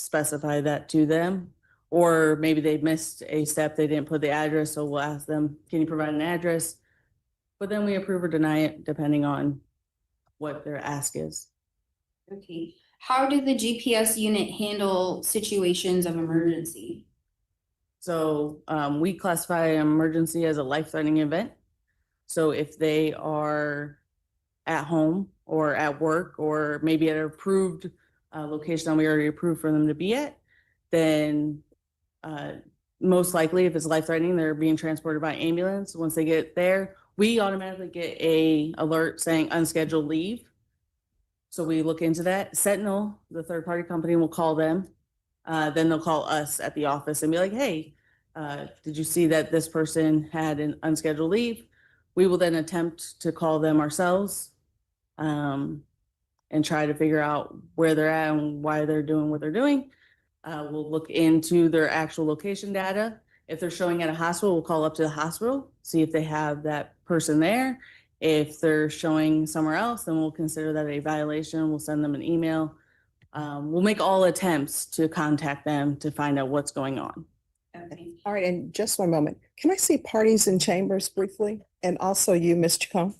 specify that to them. Or maybe they missed a step, they didn't put the address, so we'll ask them, can you provide an address? But then we approve or deny it depending on what their ask is. Okay. How did the GPS unit handle situations of emergency? So we classify an emergency as a life-threatening event. So if they are at home or at work or maybe at an approved location that we already approved for them to be at, then most likely if it's life-threatening, they're being transported by ambulance. Once they get there, we automatically get a alert saying unscheduled leave. So we look into that. Sentinel, the third-party company, will call them. Then they'll call us at the office and be like, hey, did you see that this person had an unscheduled leave? We will then attempt to call them ourselves and try to figure out where they're at and why they're doing what they're doing. We'll look into their actual location data. If they're showing at a hospital, we'll call up to the hospital, see if they have that person there. If they're showing somewhere else, then we'll consider that a violation. We'll send them an email. We'll make all attempts to contact them to find out what's going on. Okay. All right, and just one moment. Can I see parties and chambers briefly? And also you, Mr. Cohn?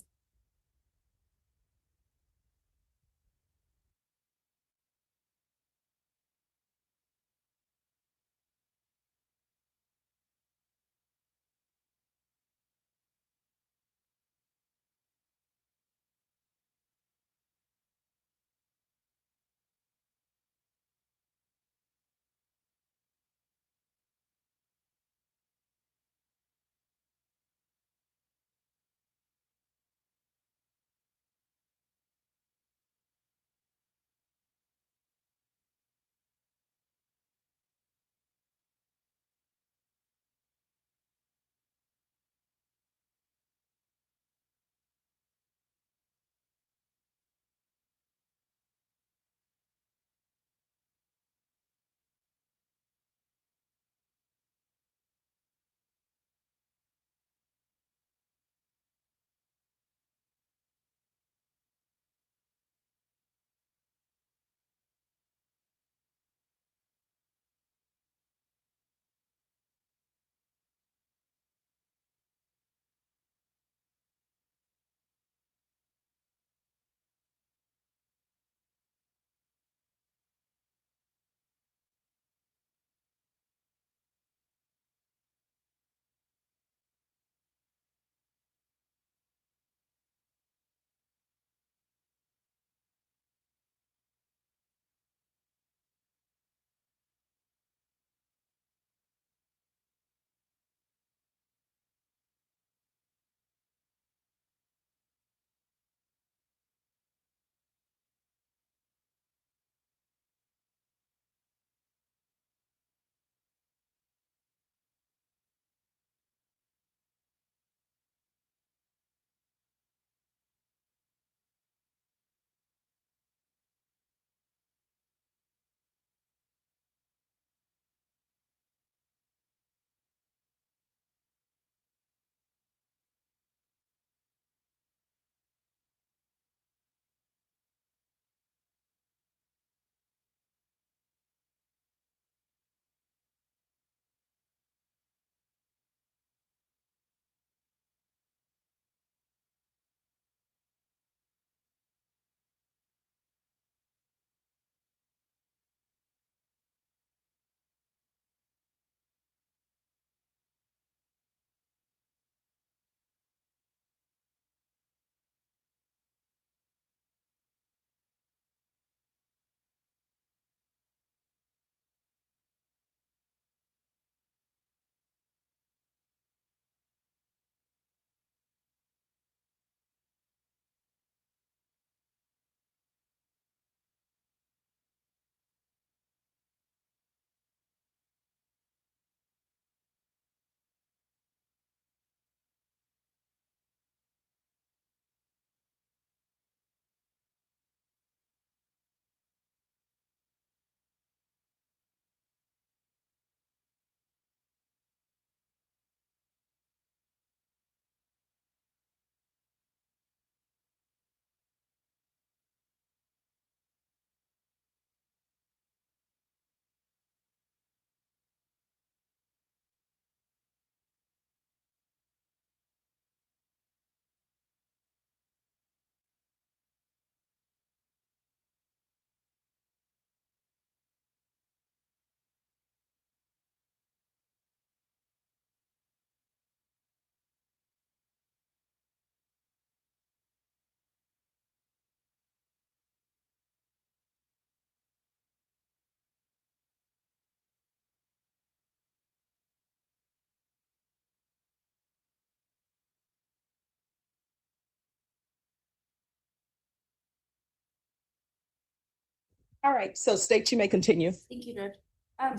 All right, so States, you may continue. Thank you, Judge.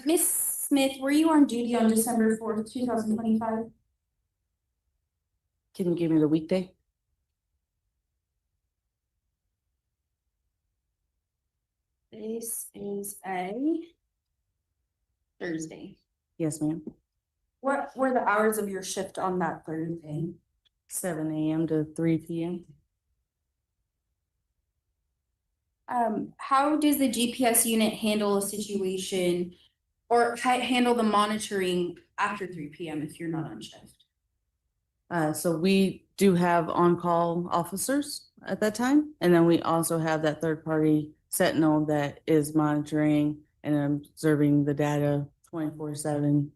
Ms. Smith, were you on duty on December 4th, 2025? Can you give me the weekday? This is a Thursday. Yes, ma'am. What were the hours of your shift on that Thursday? 7 a.m. to 3 p.m. How does the GPS unit handle a situation or handle the monitoring after 3 p.m. if you're not on shift? So we do have on-call officers at that time, and then we also have that third-party sentinel that is monitoring and observing the data 24/7.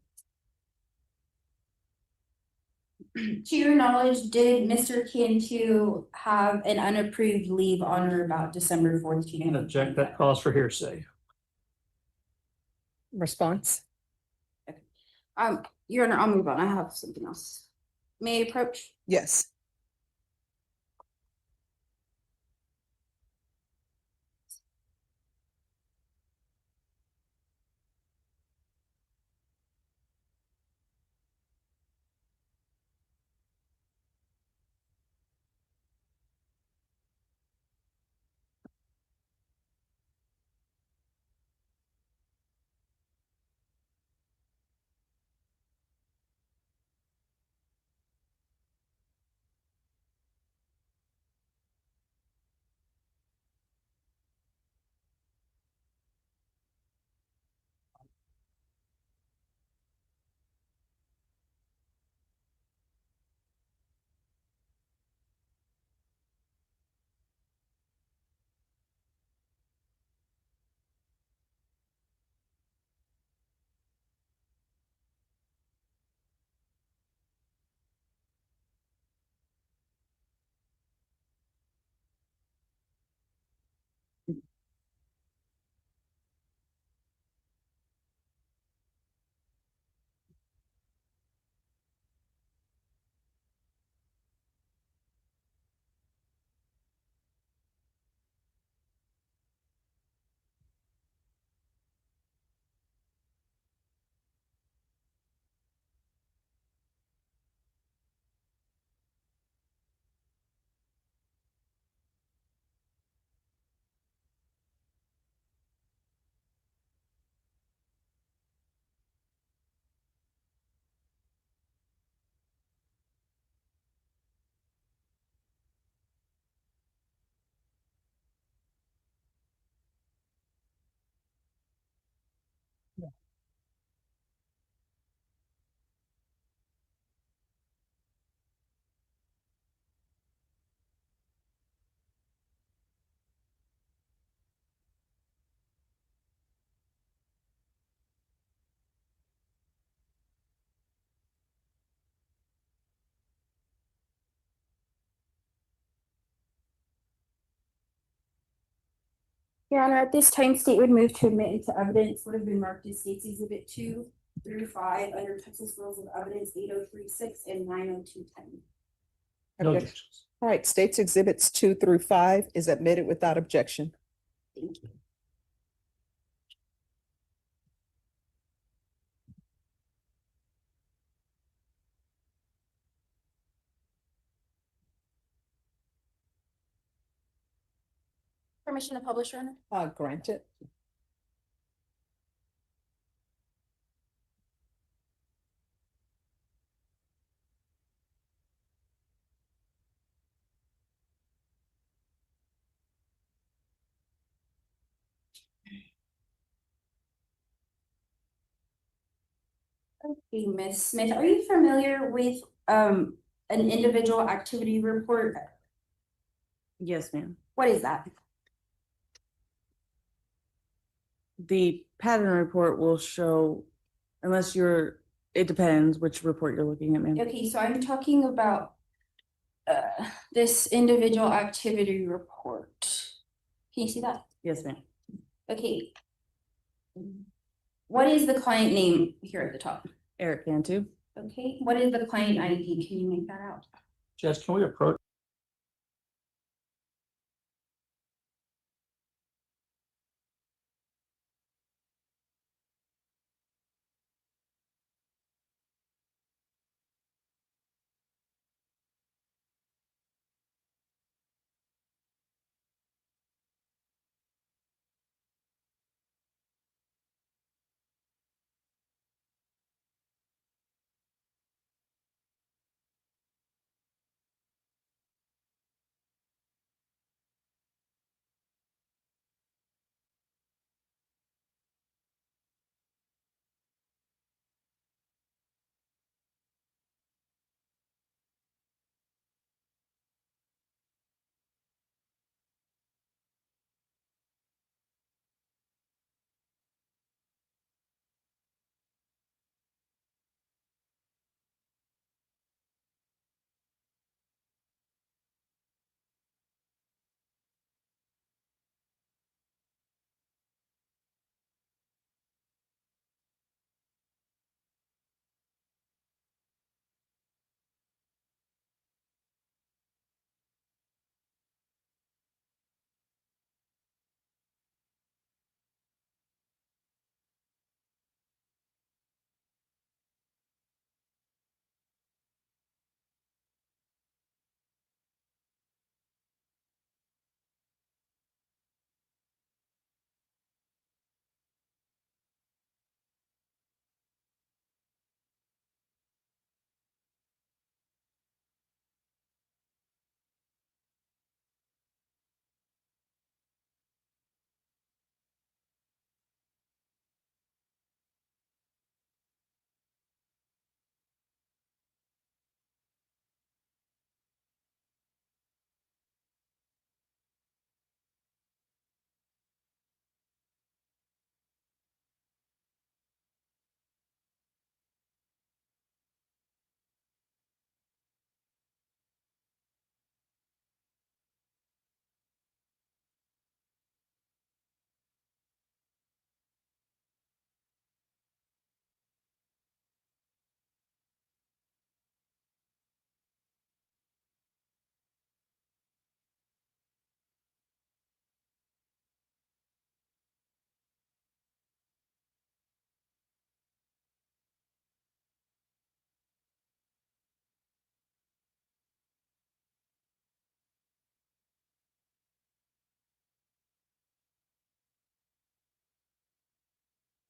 To your knowledge, did Mr. Cantu have an unapproved leave on or about December 4th? And object, that calls for hearsay. Response? Your Honor, I'll move on. I have something else. May I approach? Yes. Your Honor, at this time, state would move to admit into evidence would have been marked as States Exhibit 2 through 5 under Texas Rules of Evidence 8036 and 90210. No Okay. objections. All right, States Exhibits 2 through 5 is admitted without objection. Thank you. Permission to publish, Your Honor? Granted. Okay, Ms. Smith, are you familiar with an individual activity report? Yes, ma'am. What is that? The pattern report will show, unless it depends which report you're looking at, ma'am. Okay, so I'm talking about this individual activity report. Can you see that? Yes, ma'am. Okay. What is the client name here at the top? Erik Cantu. Okay, what is the client ID? Can you make that out? Judge, can we approach?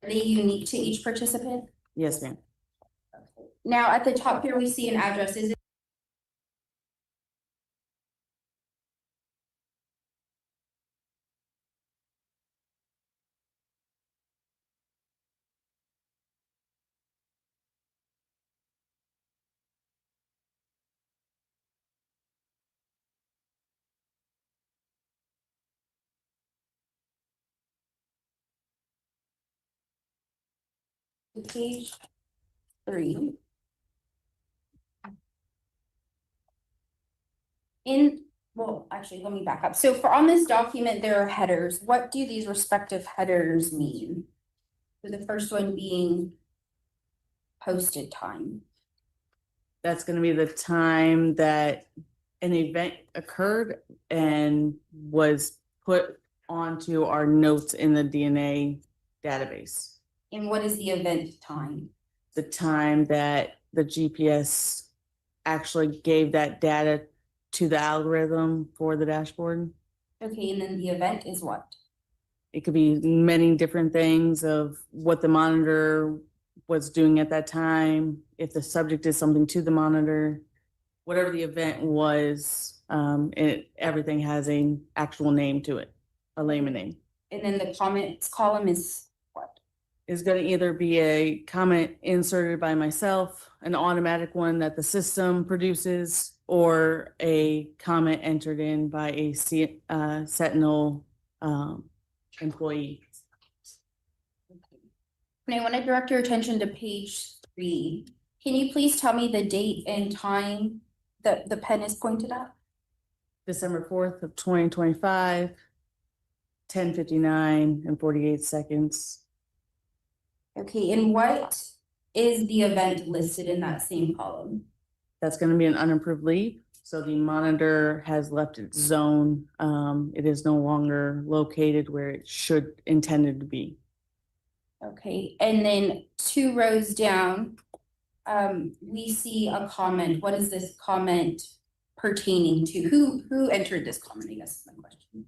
Are they unique to each participant? Yes, ma'am. Now, at the top here, we see an address. Is it page 3? Well, actually, let me back up. So on this document, there are headers. What do these respective headers mean? So the first one being posted time. That's gonna be the time that an event occurred and was put onto our notes in the DNA database. And what is the event time? The time that the GPS actually gave that data to the algorithm for the dashboard. Okay, and then the event is what? It could be many different things of what the monitor was doing at that time, if the subject did something to the monitor, whatever the event was, everything has an actual name to it, a layman name. And then the comments column is what? Is gonna either be a comment inserted by myself, an automatic one that the system produces, or a comment entered in by a Sentinel employee. And I want to direct your attention to page 3. Can you please tell me the date and time that the pen is pointed at? December 4th of 2025, 10:59 and 48 seconds. Okay, and what is the event listed in that same column? That's gonna be an unapproved leave. So the monitor has left its zone. It is no longer located where it should intended to be. Okay, and then 2 rows down, we see a comment. What is this comment pertaining to? Who entered this comment, I guess is my question.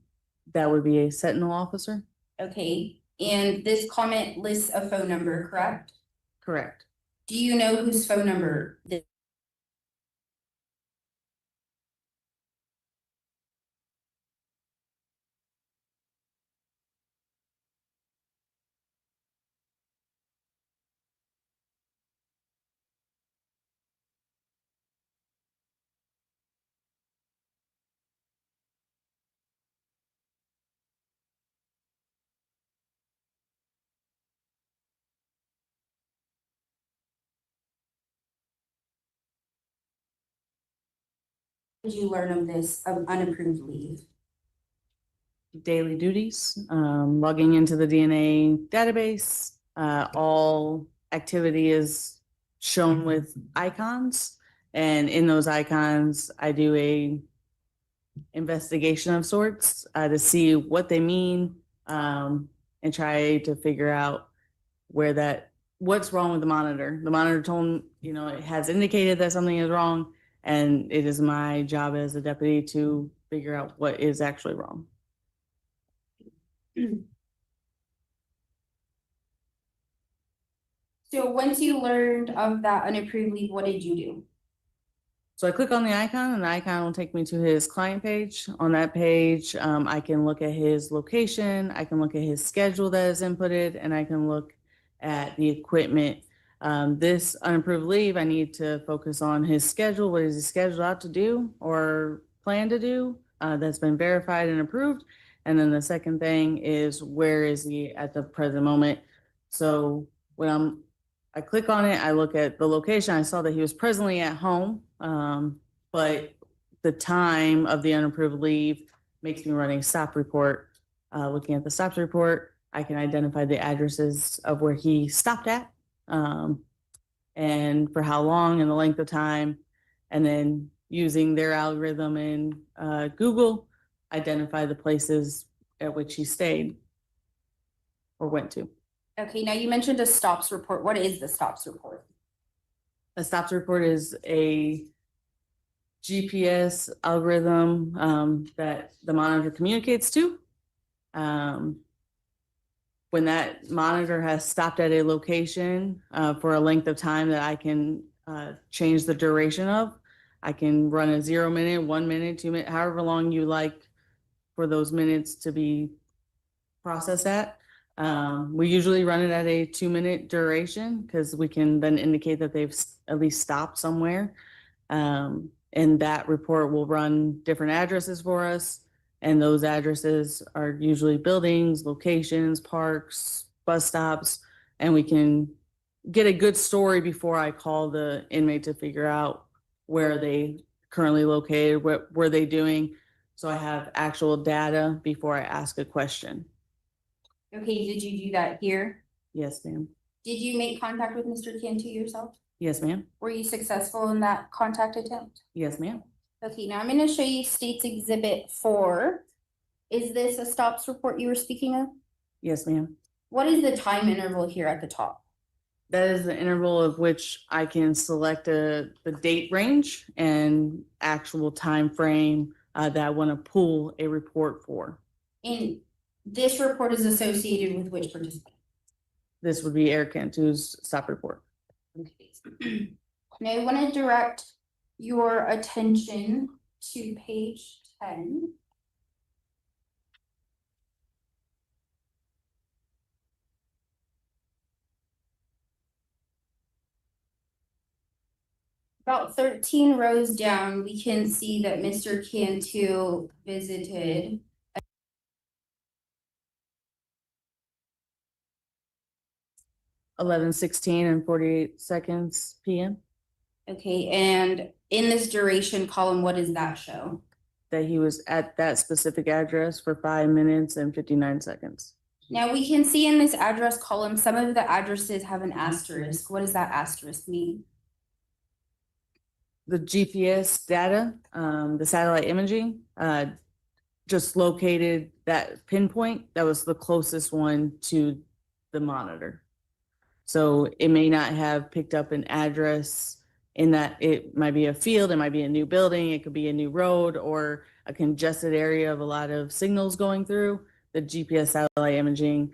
That would be a Sentinel officer? Okay, and this comment lists a phone number, correct? Correct. Do you know whose phone number this? Did you learn of this unapproved leave? Daily duties, logging into the DNA database. All activity is shown with icons. And in those icons, I do a investigation of sorts to see what they mean, and try to figure out what's wrong with the monitor. The monitor told, it has indicated that something is wrong, and it is my job as a deputy to figure out what is actually wrong. So once you learned of that unapproved leave, what did you do? So I click on the icon and the icon will take me to his client page. On that page, I can look at his location, I can look at his schedule that is inputted, and I can look at the equipment. This unapproved leave, I need to focus on his schedule. What is he scheduled out to do or plan to do? That's been verified and approved. And then the second thing is, where is he at the present moment? So when I click on it, I look at the location. I saw that he was presently at home, but the time of the unapproved leave makes me run a stop report. Looking at the stops report, I can identify the addresses of where he stopped at, and for how long and the length of time. And then using their algorithm in Google, identify the places at which he stayed or went to. Okay, now you mentioned a stops report. What is the stops report? A stops report is a GPS algorithm that the monitor communicates to. When when that monitor has stopped at a location for a length of time that I can change the duration of, I can run a 0 minute, 1 minute, 2 minute, however long you like for those minutes to be processed at. We usually run it at a 2 minute duration because we can then indicate that they've at least stopped somewhere. And that report will run different addresses for us. And those addresses are usually buildings, locations, parks, bus stops, and we can get a good story before I call the inmate to figure out where they currently located, what were they doing. So I have actual data before I ask a question. Okay, did you do that here? Yes, ma'am. Did you make contact with Mr. Cantu yourself? Yes, ma'am. Were you successful in that contact attempt? Yes, ma'am. Okay, now I'm gonna show you State's Exhibit 4. Is this a stops report you were speaking of? Yes, ma'am. What is the time interval here at the top? That is the interval of which I can select the date range and actual time frame that I want to pull a report for. And this report is associated with which participant? This would be Erik Cantu's stop report. Okay. Now I want to direct your attention to page 10. About 13 rows down, we can see that Mr. Cantu visited. (11:16 and 48 seconds PM). Okay, and in this duration column, what does that show? That he was at that specific address for 5 minutes and 59 seconds. Now we can see in this address column, some of the addresses have an asterisk. What does that asterisk mean? The GPS data, the satellite imaging, just located that pinpoint. That was the closest one to the monitor. So it may not have picked up an address in that it might be a field, it might be a new building, it could be a new road or a congested area of a lot of signals going through. The GPS satellite imaging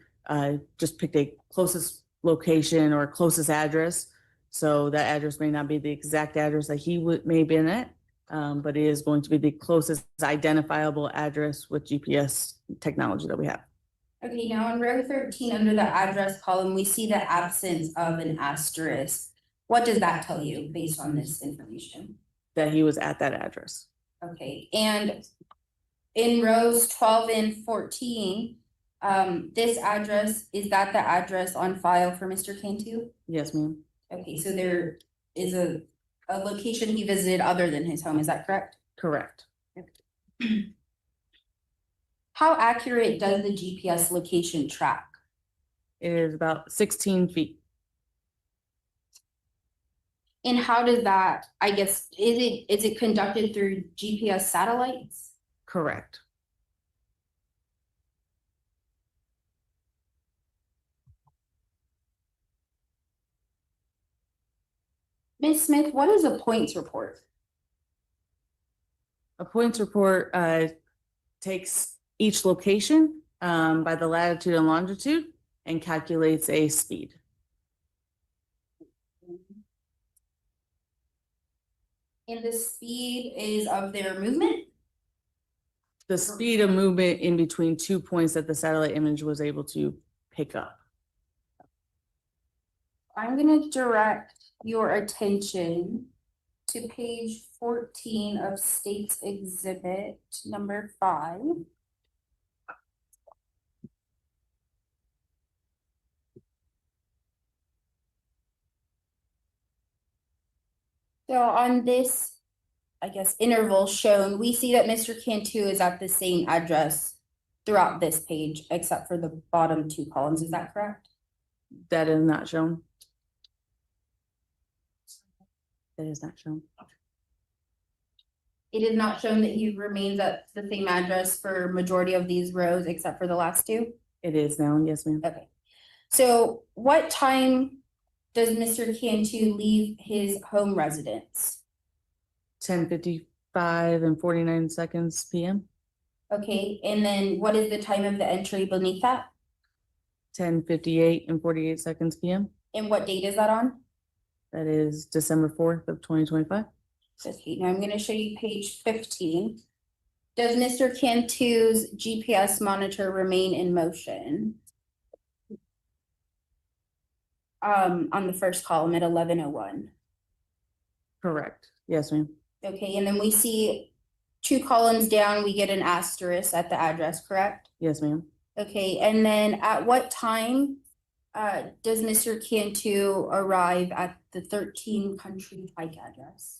just picked a closest location or closest address. So that address may not be the exact address that he may have been at, but it is going to be the closest identifiable address with GPS technology that we have. Okay, now in row 13, under the address column, we see the absence of an asterisk. What does that tell you based on this information? That he was at that address. Okay, and in rows 12 and 14, this address, is that the address on file for Mr. Cantu? Yes, ma'am. Okay, so there is a location he visited other than his home, is that correct? Correct. How accurate does the GPS location track? It is about 16 feet. And how does that, I guess, is it conducted through GPS satellites? Correct. Ms. Smith, what is a points report? A points report takes each location by the latitude and longitude and calculates a speed. And the speed is of their movement? The speed of movement in between 2 points that the satellite image was able to pick up. I'm gonna direct your attention to page 14 of State's Exhibit number 5. So on this, I guess, interval shown, we see that Mr. Cantu is at the same address throughout this page, except for the bottom 2 columns. Is that correct? That is not shown. That is not shown. It is not shown that he remains at the same address for majority of these rows, except for the last 2? It is now, yes, ma'am. Okay. So what time does Mr. Cantu leave his home residence? 10:55 and 49 seconds PM. Okay, and then what is the time of the entry beneath that? 10:58 and 48 seconds PM. And what date is that on? That is December 4th of 2025. Okay, now I'm gonna show you page 15. Does Mr. Cantu's GPS monitor remain in motion? On the first column at 11:01. Correct. Yes, ma'am. Okay, and then we see 2 columns down, we get an asterisk at the address, correct? Yes, ma'am. Okay, and then at what time does Mr. Cantu arrive at the 13 Country Pike address?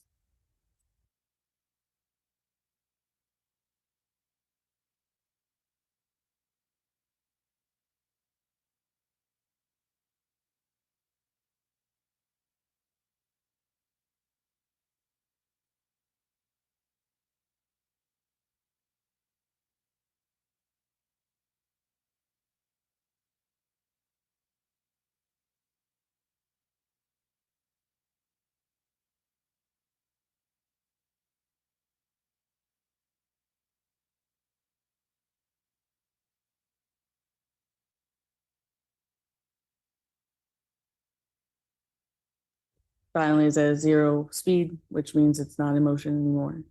Finally is at 0 speed, which means it's not in motion anymore.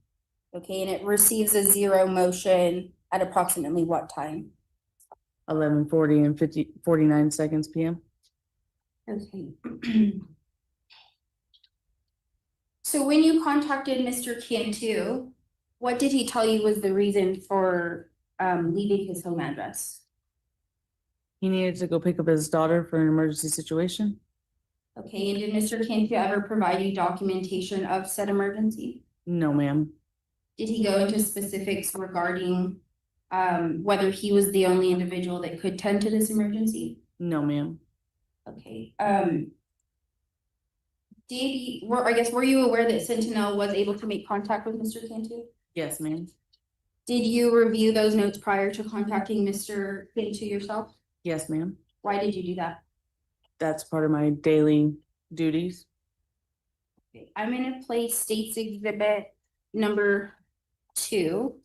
Okay, and it receives a 0 motion at approximately what time? 11:40 and 49 seconds PM. Okay. So when you contacted Mr. Cantu, what did he tell you was the reason for leaving his home address? He needed to go pick up his daughter for an emergency situation. Okay, and did Mr. Cantu ever provide you documentation of said emergency? No, ma'am. Did he go into specifics regarding whether he was the only individual that could tend to this emergency? No, ma'am. Okay, were you aware that Sentinel was able to make contact with Mr. Cantu? Yes, ma'am. Did you review those notes prior to contacting Mr. Cantu yourself? Yes, ma'am. Why did you do that? That's part of my daily duties. Okay, I'm gonna play State's Exhibit number 2.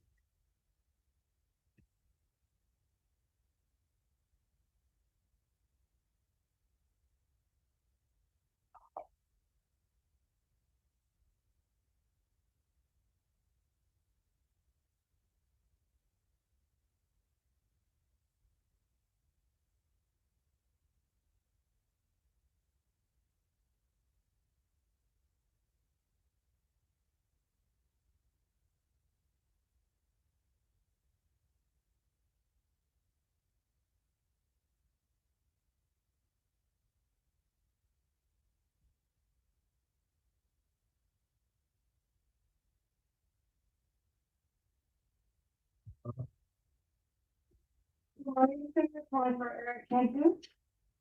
Calling for Erik Cantu.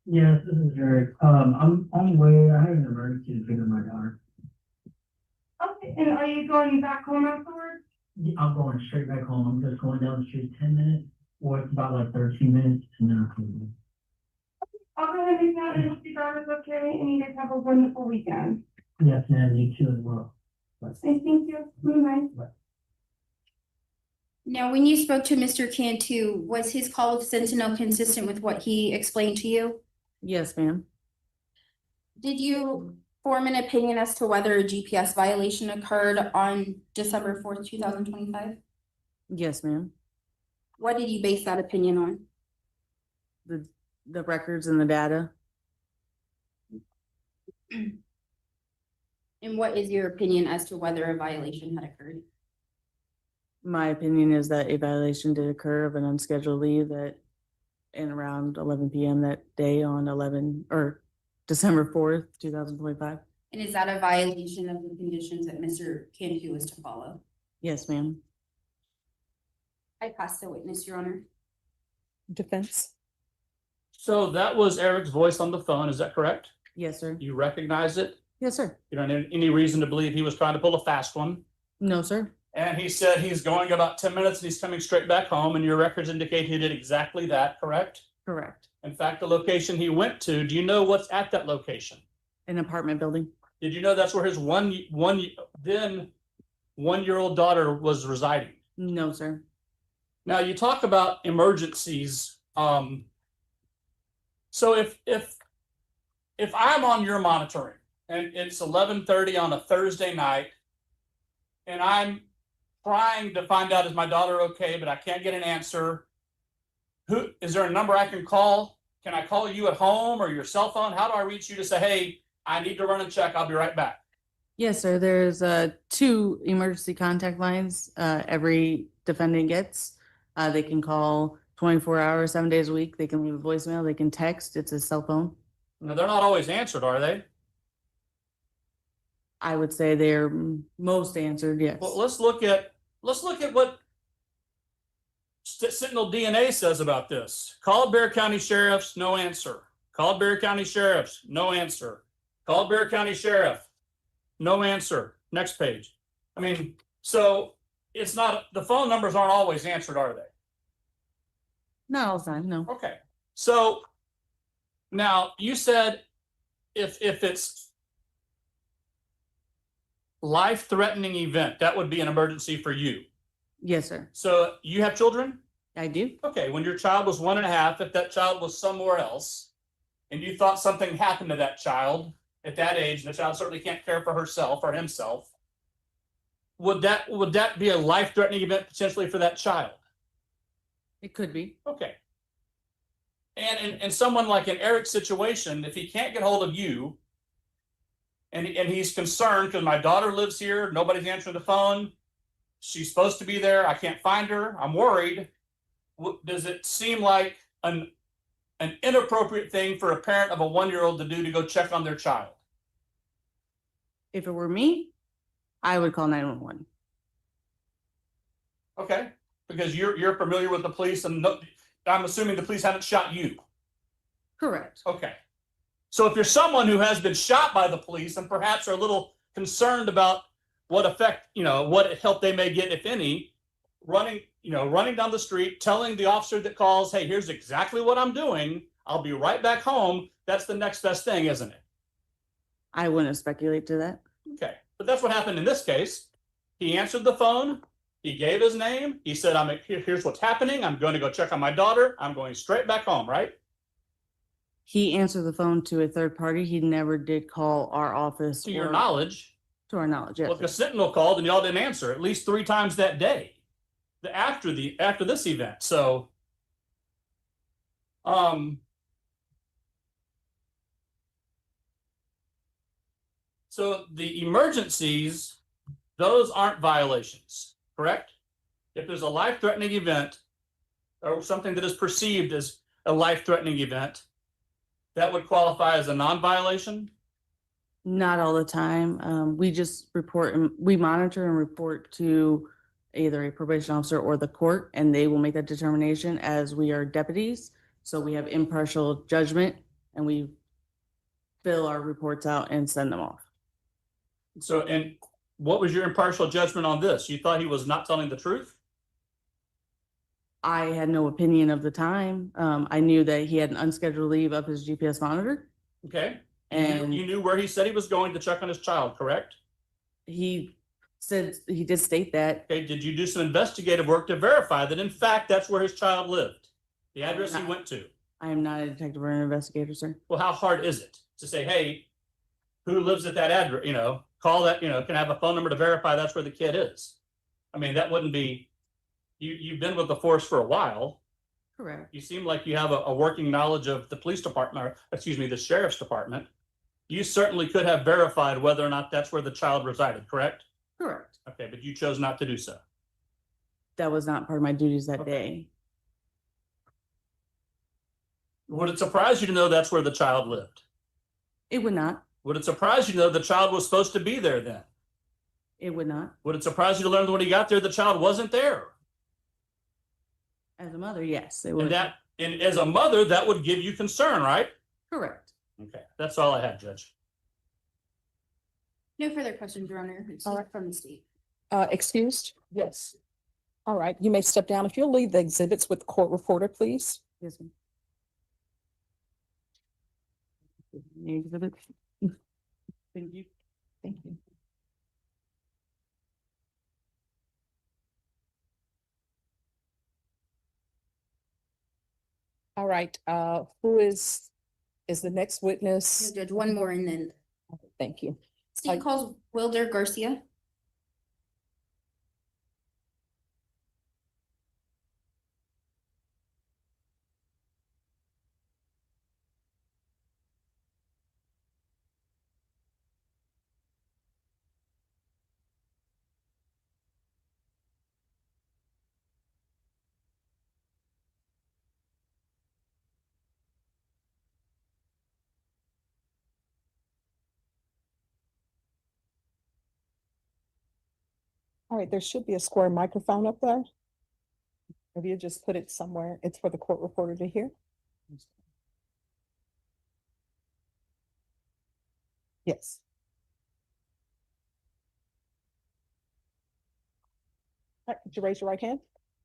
Yes, this is Eric. I'm on the way. I have an emergency to pick up my daughter. Okay, and are you going back home afterwards? I'm going straight back home. I'm just going down the street 10 minutes, or it's about like 13 minutes, and then I'm coming. I'll go ahead and make that, and if your daughter's okay, and you guys have a wonderful weekend. Yes, ma'am, you too as well. And thank you. Bye. Now, when you spoke to Mr. Cantu, was his call with Sentinel consistent with what he explained to you? Yes, ma'am. Did you form an opinion as to whether a GPS violation occurred on December 4th, 2025? Yes, ma'am. What did you base that opinion on? The records and the data. And what is your opinion as to whether a violation had occurred? My opinion is that a violation did occur of an unscheduled leave that in around 11 PM that day on December 4th, 2025. And is that a violation of the conditions that Mr. Cantu was to follow? Yes, ma'am. I pass the witness, Your Honor. Defense? So that was Eric's voice on the phone, is that correct? Yes, sir. You recognize it? Yes, sir. You don't have any reason to believe he was trying to pull a fast one? No, sir. And he said he's going about 10 minutes and he's coming straight back home, and your records indicate he did exactly that, correct? Correct. In fact, the location he went to, do you know what's at that location? An apartment building. Did you know that's where his one-year-old daughter was residing? No, sir. Now, you talk about emergencies. So if I'm on your monitoring and it's 11:30 on a Thursday night, and I'm trying to find out is my daughter okay, but I can't get an answer. Who is there a number I can call? Can I call you at home or your cell phone? How do I reach you to say, hey, I need to run and check. I'll be right back. Yes, sir. There's 2 emergency contact lines every defendant gets. They can call 24 hours, 7 days a week. They can leave a voicemail. They can text. It's a cell phone. Now, they're not always answered, are they? I would say they're most answered, yes. Well, let's look at what Sentinel DNA says about this. Called Bear County Sheriff's, no answer. Called Bear County Sheriff's, no answer. Called Bear County Sheriff, no answer. Next page. I mean, so it's not, the phone numbers aren't always answered, are they? Not all the time, no. Okay. So now you said if it's life-threatening event, that would be an emergency for you. Yes, sir. So you have children? I do. Okay, when your child was 1.5, if that child was somewhere else and you thought something happened to that child at that age, and the child certainly can't care for herself or himself, would that be a life-threatening event potentially for that child? It could be. Okay. And in someone like in Erik's situation, if he can't get hold of you and he's concerned because my daughter lives here, nobody's answering the phone, she's supposed to be there, I can't find her, I'm worried. Does it seem like an inappropriate thing for a parent of a 1-year-old to do to go check on their child? If it were me, I would call 911. Okay, because you're familiar with the police, and I'm assuming the police haven't shot you. Correct. Okay. So if you're someone who has been shot by the police and perhaps are a little concerned about what effect, what help they may get, if any, running down the street, telling the officer that calls, hey, here's exactly what I'm doing, I'll be right back home, that's the next best thing, isn't it? I wouldn't speculate to that. Okay. But that's what happened in this case. He answered the phone. He gave his name. He said, here's what's happening. I'm going to go check on my daughter. I'm going straight back home, right? He answered the phone to a third party. He never did call our office. To your or- knowledge. To our knowledge, yes. Well, if a Sentinel called and y'all didn't answer at least 3 times that day, after this event. So, so the emergencies, those aren't violations, correct? If there's a life-threatening event or something that is perceived as a life-threatening event, that would qualify as a non-violation? Not all the time. We just report and we monitor and report to either a probation officer or the court, and they will make that determination as we are deputies. So we have impartial judgment and we fill our reports out and send them off. So, and what was your impartial judgment on this? You thought he was not telling the truth? I had no opinion of the time. I knew that he had an unscheduled leave of his GPS monitor, Okay. and You knew where he said he was going to check on his child, correct? he said, he did state that. Okay, did you do some investigative work to verify that in fact that's where his child lived? The address he went to? I am not a detective or an investigator, sir. Well, how hard is it to say, hey, who lives at that address? Call that, can I have a phone number to verify that's where the kid is? I mean, that wouldn't be, you've been with the force for a while. Correct. You seem like you have a working knowledge of the police department, or excuse me, the sheriff's department. You certainly could have verified whether or not that's where the child resided, correct? Correct. Okay, but you chose not to do so. That was not part of my duties that Okay. day. Would it surprise you to know that's where the child lived? It would not. Would it surprise you to know the child was supposed to be there then? It would not. Would it surprise you to learn that when he got there, the child wasn't there? As a mother, yes, it And would. and as a mother, that would give you concern, right? Correct. Okay, that's all I had, Judge. No further questions, Your Honor. It's All right. from the state. Excused? Yes. All right, you may step down. If you'll leave the exhibits with the court reporter, please. Yes. ma'am. Any exhibits? Thank you. Thank you. All right, who is Is the next witness? Judge, one more and then Thank you. state calls Wilder Garcia. All right, there should be a square microphone up there. If you just put it somewhere, it's for the court reporter to hear. Yes. All right, could you raise your right hand?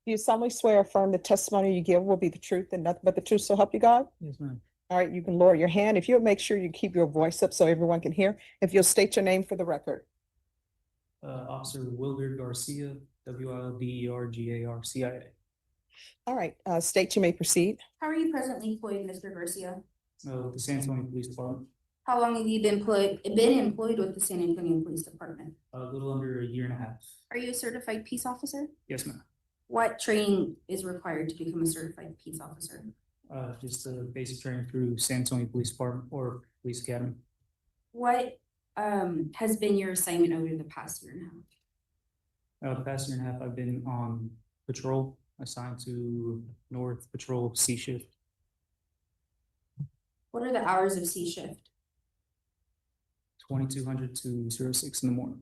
Do you solemnly swear or affirm the testimony you give will be the truth and nothing but the truth, so help you God? Yes, ma'am. All right, you can lower your hand. If you'll make sure you keep your voice up so everyone can hear. If you'll state your name for the record. Officer Wilder Garcia, Wildergarcia. All right, state you may proceed. How are you presently employed, Mr. Garcia? With the San Antonio Police Department, How long have you been employed with the San Antonio Police Department? a little under a year and a half. Are you a certified peace officer? Yes, ma'am. What training is required to become a certified peace officer? Just basic training through San Antonio Police Department or Police Academy. What has been your assignment over the past year and a half? The past year and a half, I've been on patrol, assigned to North Patrol C shift. What are the hours of C shift? 2200 to 06 in the morning.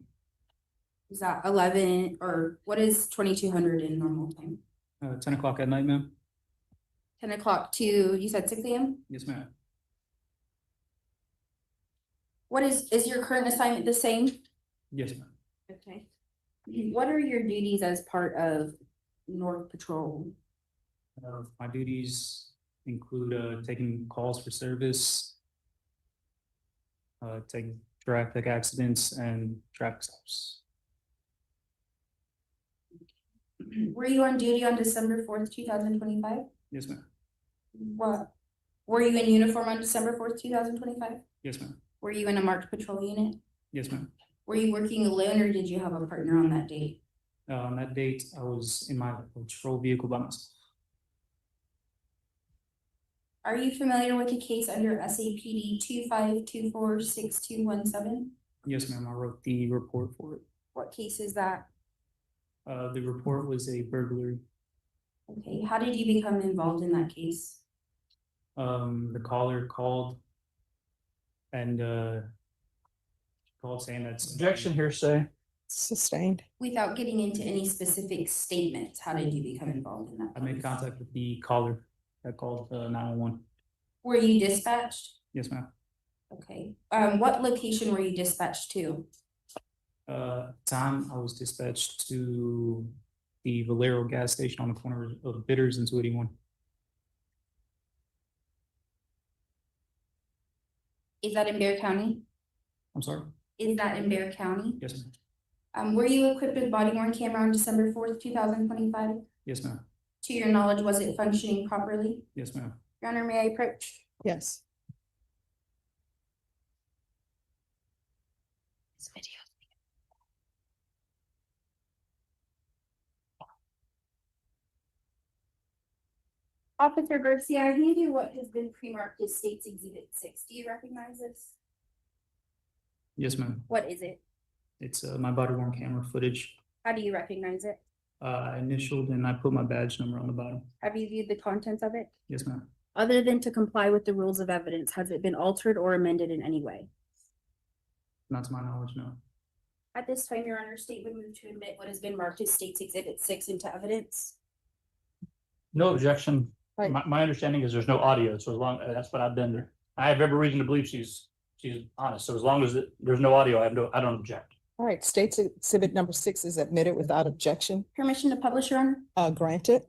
Is that 11 or what is 2200 in normal time? 10 o'clock at night, ma'am. 10 o'clock to, you said 6 a.m.? Yes, ma'am. What is your current assignment the same? Yes, ma'am. Okay. What are your duties as part of North Patrol? My duties include taking calls for service, taking traffic accidents and traffic stops. Were you on duty on December 4th, 2025? Yes, ma'am. What? Were you in uniform on December 4th, 2025? Yes, ma'am. Were you in a marked patrol unit? Yes, ma'am. Were you working alone or did you have a partner on that date? On that date, I was in my patrol vehicle by myself. Are you familiar with the case under SAPD 25246217? Yes, ma'am. I wrote the report for it. What case is that? The report was a burglary. Okay, how did you become involved in that case? The caller called and called saying that's Objection, hearsay. Sustained. Without getting into any specific statements, how did you become involved in that? I made case? contact with the caller that called 911. Were you dispatched? Yes, ma'am. Okay, what location were you dispatched to? Time I was dispatched to the Valero gas station on the corner of Bitters and 281. Is that in Bear County? I'm sorry. Is that in Bear County? Yes, ma'am. Were you equipped with body worn camera on December 4th, 2025? Yes, ma'am. To your knowledge, was it functioning properly? Yes, ma'am. Your Honor, may I approach? Yes. This video. Officer Garcia, I need you what has been pre-marked as State's Exhibit 6. Do you recognize this? Yes, ma'am. What is it? It's my body worn camera footage. How do you recognize it? I initialed and I put my badge number on the bottom. Have you viewed the contents of it? Yes, ma'am. Other than to comply with the rules of evidence, has it been altered or amended in any way? Not to my knowledge, no. At this time, Your Honor, State would move to admit what has been marked as State's Exhibit 6 into evidence. No objection. Right. My understanding is there's no audio, so as long, that's what I've been, I have every reason to believe she's honest, so as long as there's no audio, I don't object. All right, State's Exhibit number 6 is admitted without objection. Permission to publish, Your Honor? Granted.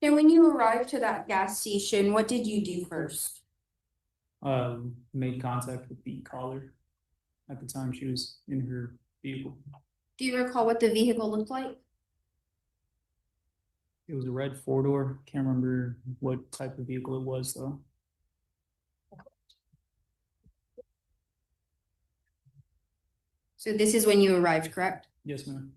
Now, when you arrived to that gas station, what did you do first? Made contact with the caller at the time she was in her vehicle. Do you recall what the vehicle looked like? It was a red four-door. Can't remember what type of vehicle it was though. So this is when you arrived, correct? Yes, ma'am.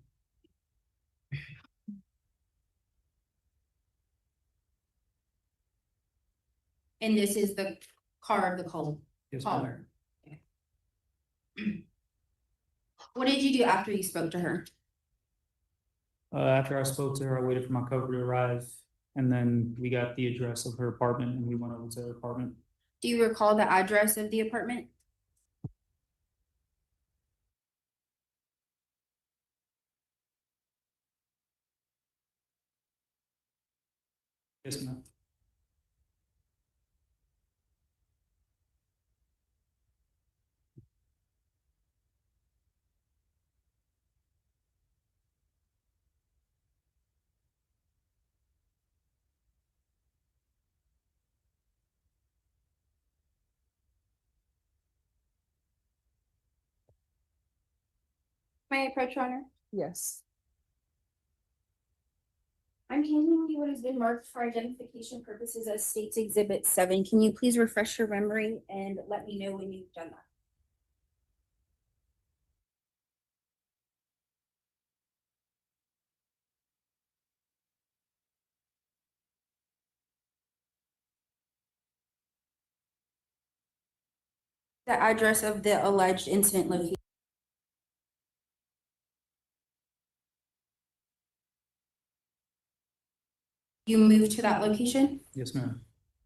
And this is the car of the Yes, ma'am. caller. What did you do after you spoke to her? After I spoke to her, I waited for my cover to arrive, and then we got the address of her apartment, and we went over to her apartment. Do you recall the address of the apartment? Yes, ma'am. May I approach, Your Honor? Yes. I'm handing you what has been marked for identification purposes as State's Exhibit 7. Can you please refresh your memory and let me know when you've done that? The address of the alleged incident location. You moved to that location? Yes, ma'am.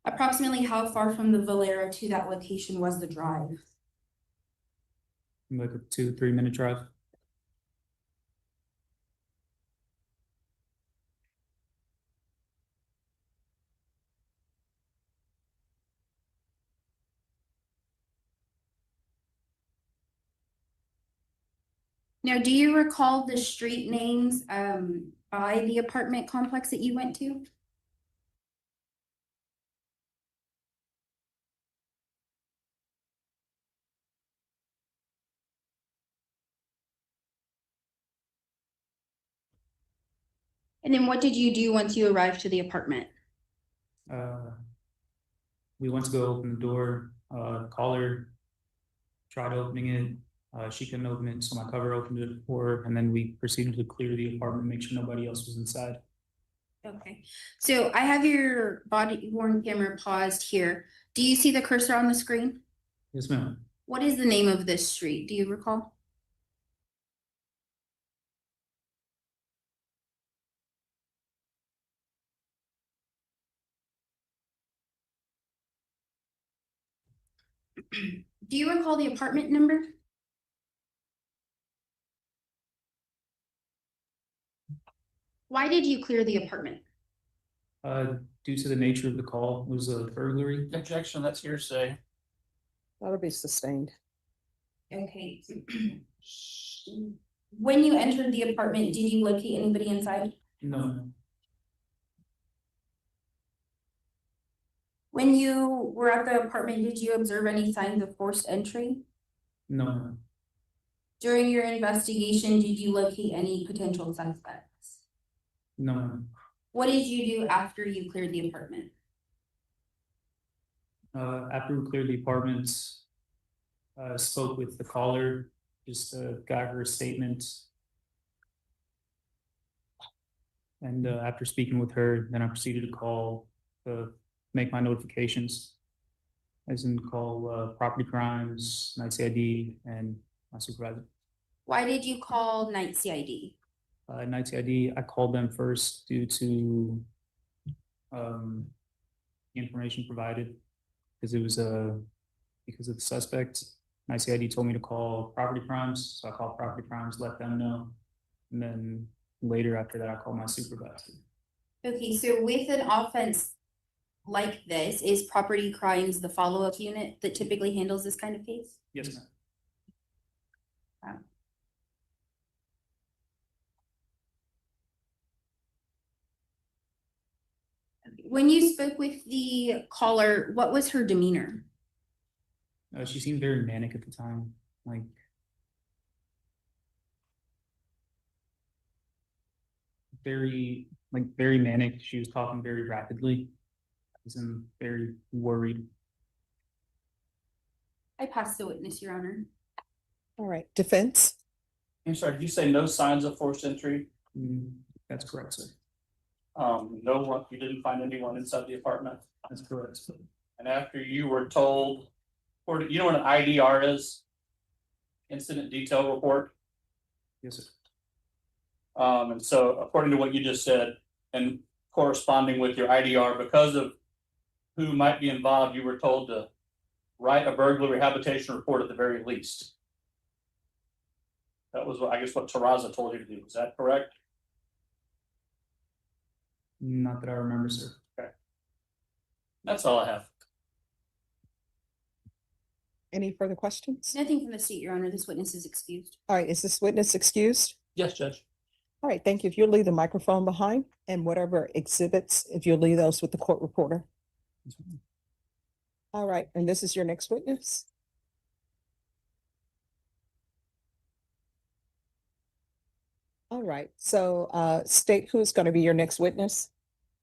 Approximately how far from the Valero to that location was the drive? Like a 2-3 minute drive. Now, do you recall the street names by the apartment complex that you went to? And then what did you do once you arrived to the apartment? We went to go open the door, caller tried opening it. She couldn't open it, so my cover opened it for her, and then we proceeded to clear the apartment, make sure nobody else was inside. Okay, so I have your body worn camera paused here. Do you see the cursor on the screen? Yes, ma'am. What is the name of this street? Do you recall? Do you recall the apartment number? Why did you clear the apartment? Due to the nature of the call, it was a burglary. Objection, that's hearsay. That'll be sustained. Okay. When you entered the apartment, did you locate anybody inside? No, ma'am. When you were at the apartment, did you observe any signs of forced entry? No, ma'am. During your investigation, did you locate any potential suspects? No, ma'am. What did you do after you cleared the apartment? After we cleared the apartment, spoke with the caller, just got her statement. And after speaking with her, then I proceeded to call to make my notifications. As in call property crimes, night CID, and my supervisor. Why did you call Night CID? Night CID, I called them first due to the information provided, because it was because of the suspect. Night CID told me to call property crimes, so I called property crimes, let them know, and then later after that, I called my supervisor. Okay, so with an offense like this, is property crimes the follow-up unit that typically handles this kind of case? Yes, ma'am. When you spoke with the caller, what was her demeanor? She seemed very manic at the time, like very manic. She was talking very rapidly. I was very worried. I pass the witness, Your Honor. All right, defense? I'm sorry, did you say no signs of forced entry? That's correct, sir. No one, you didn't find anyone inside the apartment? That's correct. And after you were told, or you know what an IDR is? Incident Detail Report. Yes, sir. And so according to what you just said and corresponding with your IDR, because of who might be involved, you were told to write a burglary rehabilitation report at the very least. That was what, I guess, what Terraza told you to do. Is that correct? Not that I remember, sir. That's all I have. Any further questions? Nothing from the state, Your Honor. This witness is excused. All right, is this witness excused? Yes, Judge. All right, thank you. If you'll leave the microphone behind and whatever exhibits, if you'll leave those with the court reporter. All right, and this is your next witness? All right, so state who's going to be your next witness?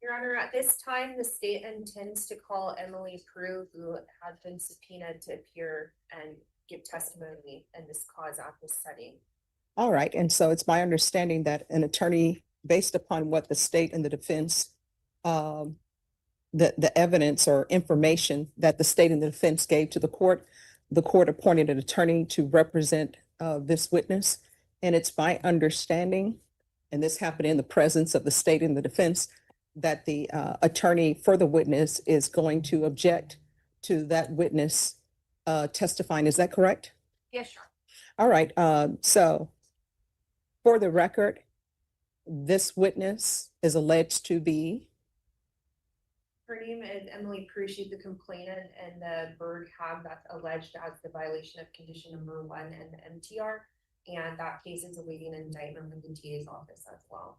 Your Honor, at this time, the state intends to call Emily Prue, who has been subpoenaed to appear and give testimony in this cause at this setting. All right, and so it's my understanding that an attorney, based upon what the state and the defense, the evidence or information that the state and the defense gave to the court appointed an attorney to represent this witness. And it's my understanding, and this happened in the presence of the state and the defense, that the attorney for the witness is going to object to that witness testifying. Is that correct? Yes, sure. All right, so for the record, this witness is alleged to be? Her name is Emily Prue. She's the complainant and the bird hag that's alleged as the violation of condition number 1 in the MTR. And that case is awaiting indictment from the DA's office as well.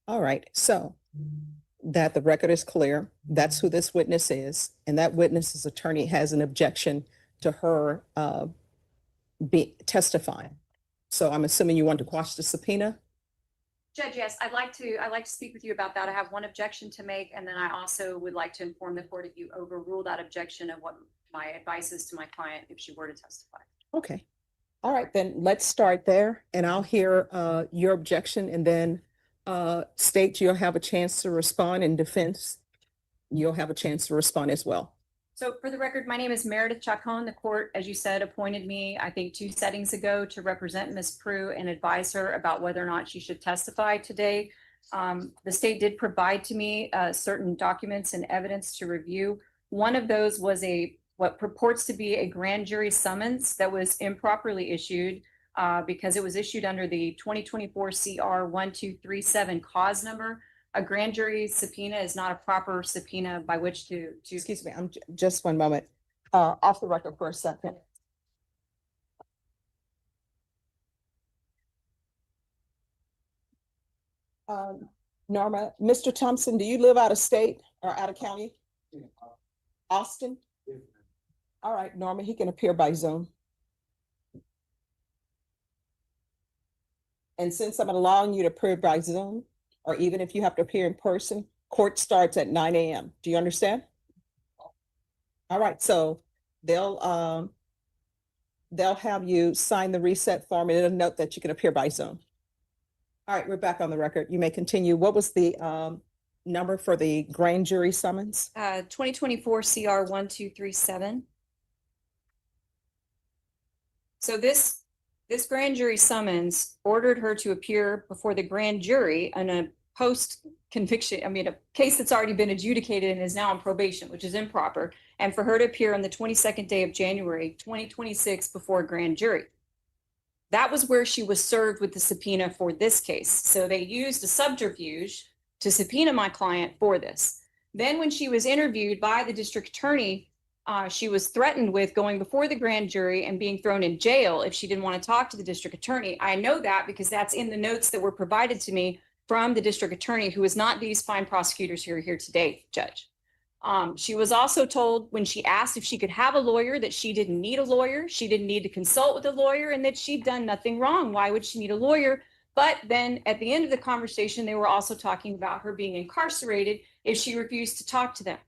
All right, so that the record is clear, that's who this witness is, and that witness's attorney has an objection to her be testifying. So I'm assuming you want to quash the subpoena? Judge, yes, I'd like to speak with you about that. I have one objection to make, and then I also would like to inform the court if you overrule that objection of what my advice is to my client if she were to testify. Okay. All right, then let's start there, and I'll hear your objection, and then state you'll have a chance to respond, and defense, you'll have a chance to respond as well. So for the record, my name is Meredith Chacon. The court, as you said, appointed me, I think 2 settings ago to represent Ms. Prue and advise her about whether or not she should testify today. The state did provide to me certain documents and evidence to review. One of those was what purports to be a grand jury summons that was improperly issued because it was issued under the 2024 CR 1237 cause number. A grand jury subpoena is not a proper subpoena by which to. Excuse me, I'm just one moment. Off the record for a second. Norma, Mr. Thompson, do you live out of state or out of county? Austin? All right, Norma, he can appear by Zoom. And since I'm allowing you to appear by Zoom, or even if you have to appear in person, court starts at 9 a.m. Do you understand? All right, so they'll have you sign the reset form and it'll note that you can appear by Zoom. All right, we're back on the record. You may continue. What was the number for the grand jury summons? 2024 CR 1237. So this grand jury summons ordered her to appear before the grand jury on a post-conviction, a case that's already been adjudicated and is now on probation, which is improper, and for her to appear on the 22nd day of January 2026 before a grand jury. That was where she was served with the subpoena for this case. So they used a subterfuge to subpoena my client for this. Then when she was interviewed by the district attorney, she was threatened with going before the grand jury and being thrown in jail if she didn't want to talk to the district attorney. I know that because that's in the notes that were provided to me from the district attorney, who is not these fine prosecutors who are here today, Judge. She was also told when she asked if she could have a lawyer that she didn't need a lawyer. She didn't need to consult with a lawyer and that she'd done nothing wrong. Why would she need a lawyer? But then at the end of the conversation, they were also talking about her being incarcerated if she refused to talk to them.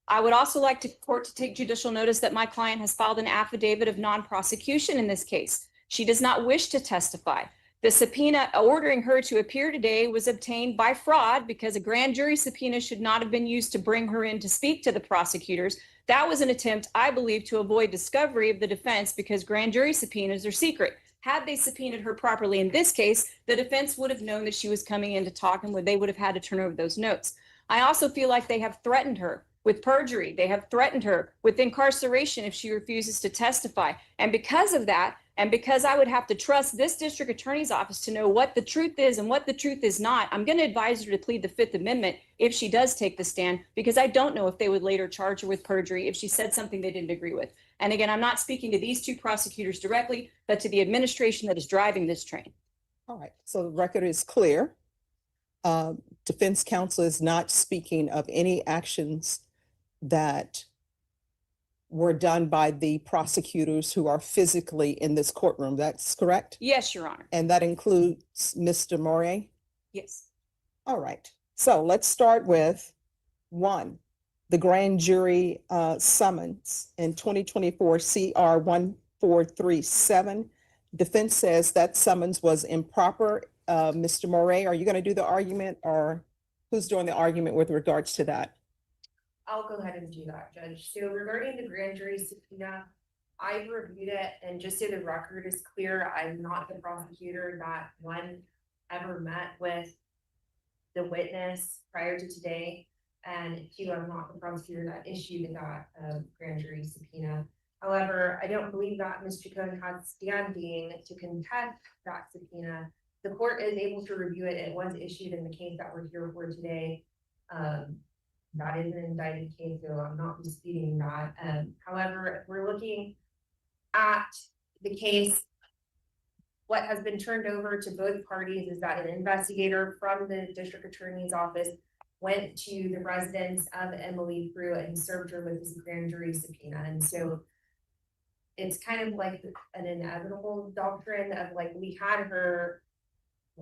I would also like the court to take judicial notice that my client has filed an affidavit of non-prosecution in this case. She does not wish to testify. The subpoena ordering her to appear today was obtained by fraud because a grand jury subpoena should not have been used to bring her in to speak to the prosecutors. That was an attempt, I believe, to avoid discovery of the defense because grand jury subpoenas are secret. Had they subpoenaed her properly in this case, the defense would have known that she was coming in to talk and they would have had to turn over those notes. I also feel like they have threatened her with perjury. They have threatened her with incarceration if she refuses to testify. And because of that, and because I would have to trust this district attorney's office to know what the truth is and what the truth is not, I'm going to advise her to plead the Fifth Amendment if she does take the stand, because I don't know if they would later charge her with perjury if she said something they didn't agree with. And again, I'm not speaking to these two prosecutors directly, but to the administration that is driving this train. All right, so the record is clear. Defense counsel is not speaking of any actions that were done by the prosecutors who are physically in this courtroom. That's correct? Yes, Your Honor. And that includes Mr. Moray? Yes. All right, so let's start with one, the grand jury summons in 2024 CR 1437. Defense says that summons was improper. Mr. Moray, are you going to do the argument, or who's doing the argument with regards to that? I'll go ahead and do that, Judge. So regarding the grand jury subpoena, I've reviewed it, and just so the record is clear, I'm not the prosecutor that one ever met with the witness prior to today. And two, I'm not the prosecutor that issued that grand jury subpoena. However, I don't believe that Ms. Chacon has standing to contest that subpoena. The court is able to review it. It was issued in the case that we're here for today. That is an indicted case, so I'm not disputing that. However, if we're looking at the case, what has been turned over to both parties is that an investigator from the district attorney's office went to the residence of Emily Prue and served her with this grand jury subpoena. And so it's kind of like an inevitable doctrine of like, we had her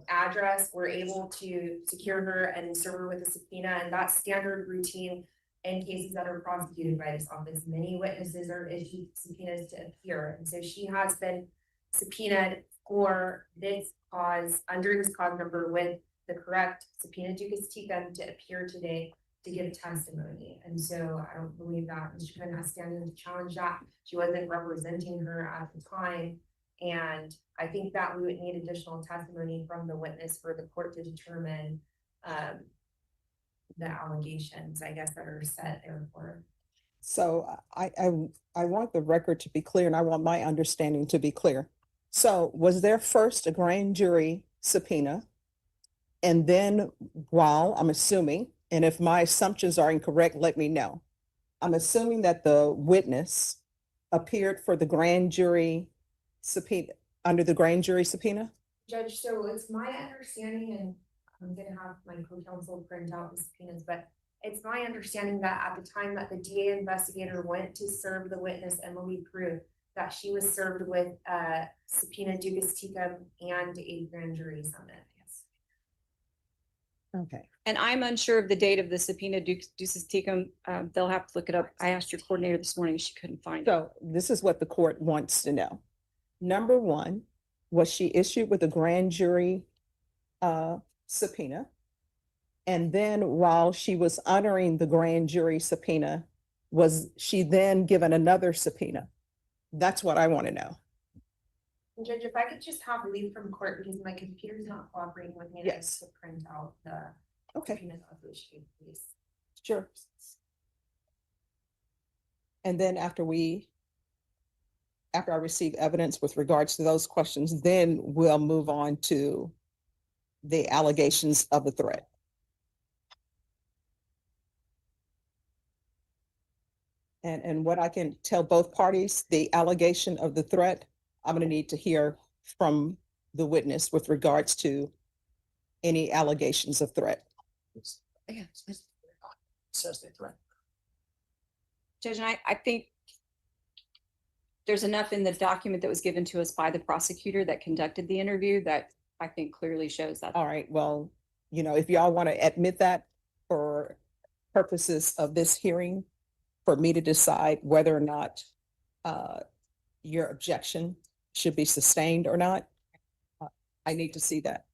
address, we're able to secure her and serve her with a subpoena, and that's standard routine in cases that are prosecuted by this office. Many witnesses are issued subpoenas to appear, and so she has been subpoenaed for this cause, under this cause number, with the correct subpoena ducis tecum to appear today to give testimony. And so I don't believe that Ms. Chacon has standing to challenge that. She wasn't representing her at the time. And I think that we would need additional testimony from the witness for the court to determine the allegations, I guess, that are set there for. So I want the record to be clear, and I want my understanding to be clear. So was there first a grand jury subpoena? And then while I'm assuming, and if my assumptions are incorrect, let me know. I'm assuming that the witness appeared for the grand jury subpoena, under the grand jury subpoena? Judge, so it's my understanding, and I'm gonna have my co-counsel print out the subpoenas, but it's my understanding that at the time that the DA investigator went to serve the witness, Emily Prue, that she was served with subpoena ducis tecum and a grand jury summons. Yes. Okay. And I'm unsure of the date of the subpoena ducis tecum. They'll have to look it up. I asked your coordinator this morning, she couldn't find it. So this is what the court wants to know. Number one, was she issued with a grand jury subpoena? And then while she was honoring the grand jury subpoena, was she then given another subpoena? That's what I want to know. And Judge, if I could just have leave from court because my computer's not cooperating with me. Yes. To print out the Okay, subpoenas of the issue, please. sure. And then after I receive evidence with regards to those questions, then we'll move on to the allegations of the threat. And what I can tell both parties, the allegation of the threat, I'm going to need to hear from the witness with regards to any allegations of threat. Says they threatened. Judge, and I think there's enough in the document that was given to us by the prosecutor that conducted the interview that I think clearly shows that. All right, well, you know, if y'all want to admit that for purposes of this hearing, for me to decide whether or not your objection should be sustained or not, I need to see that.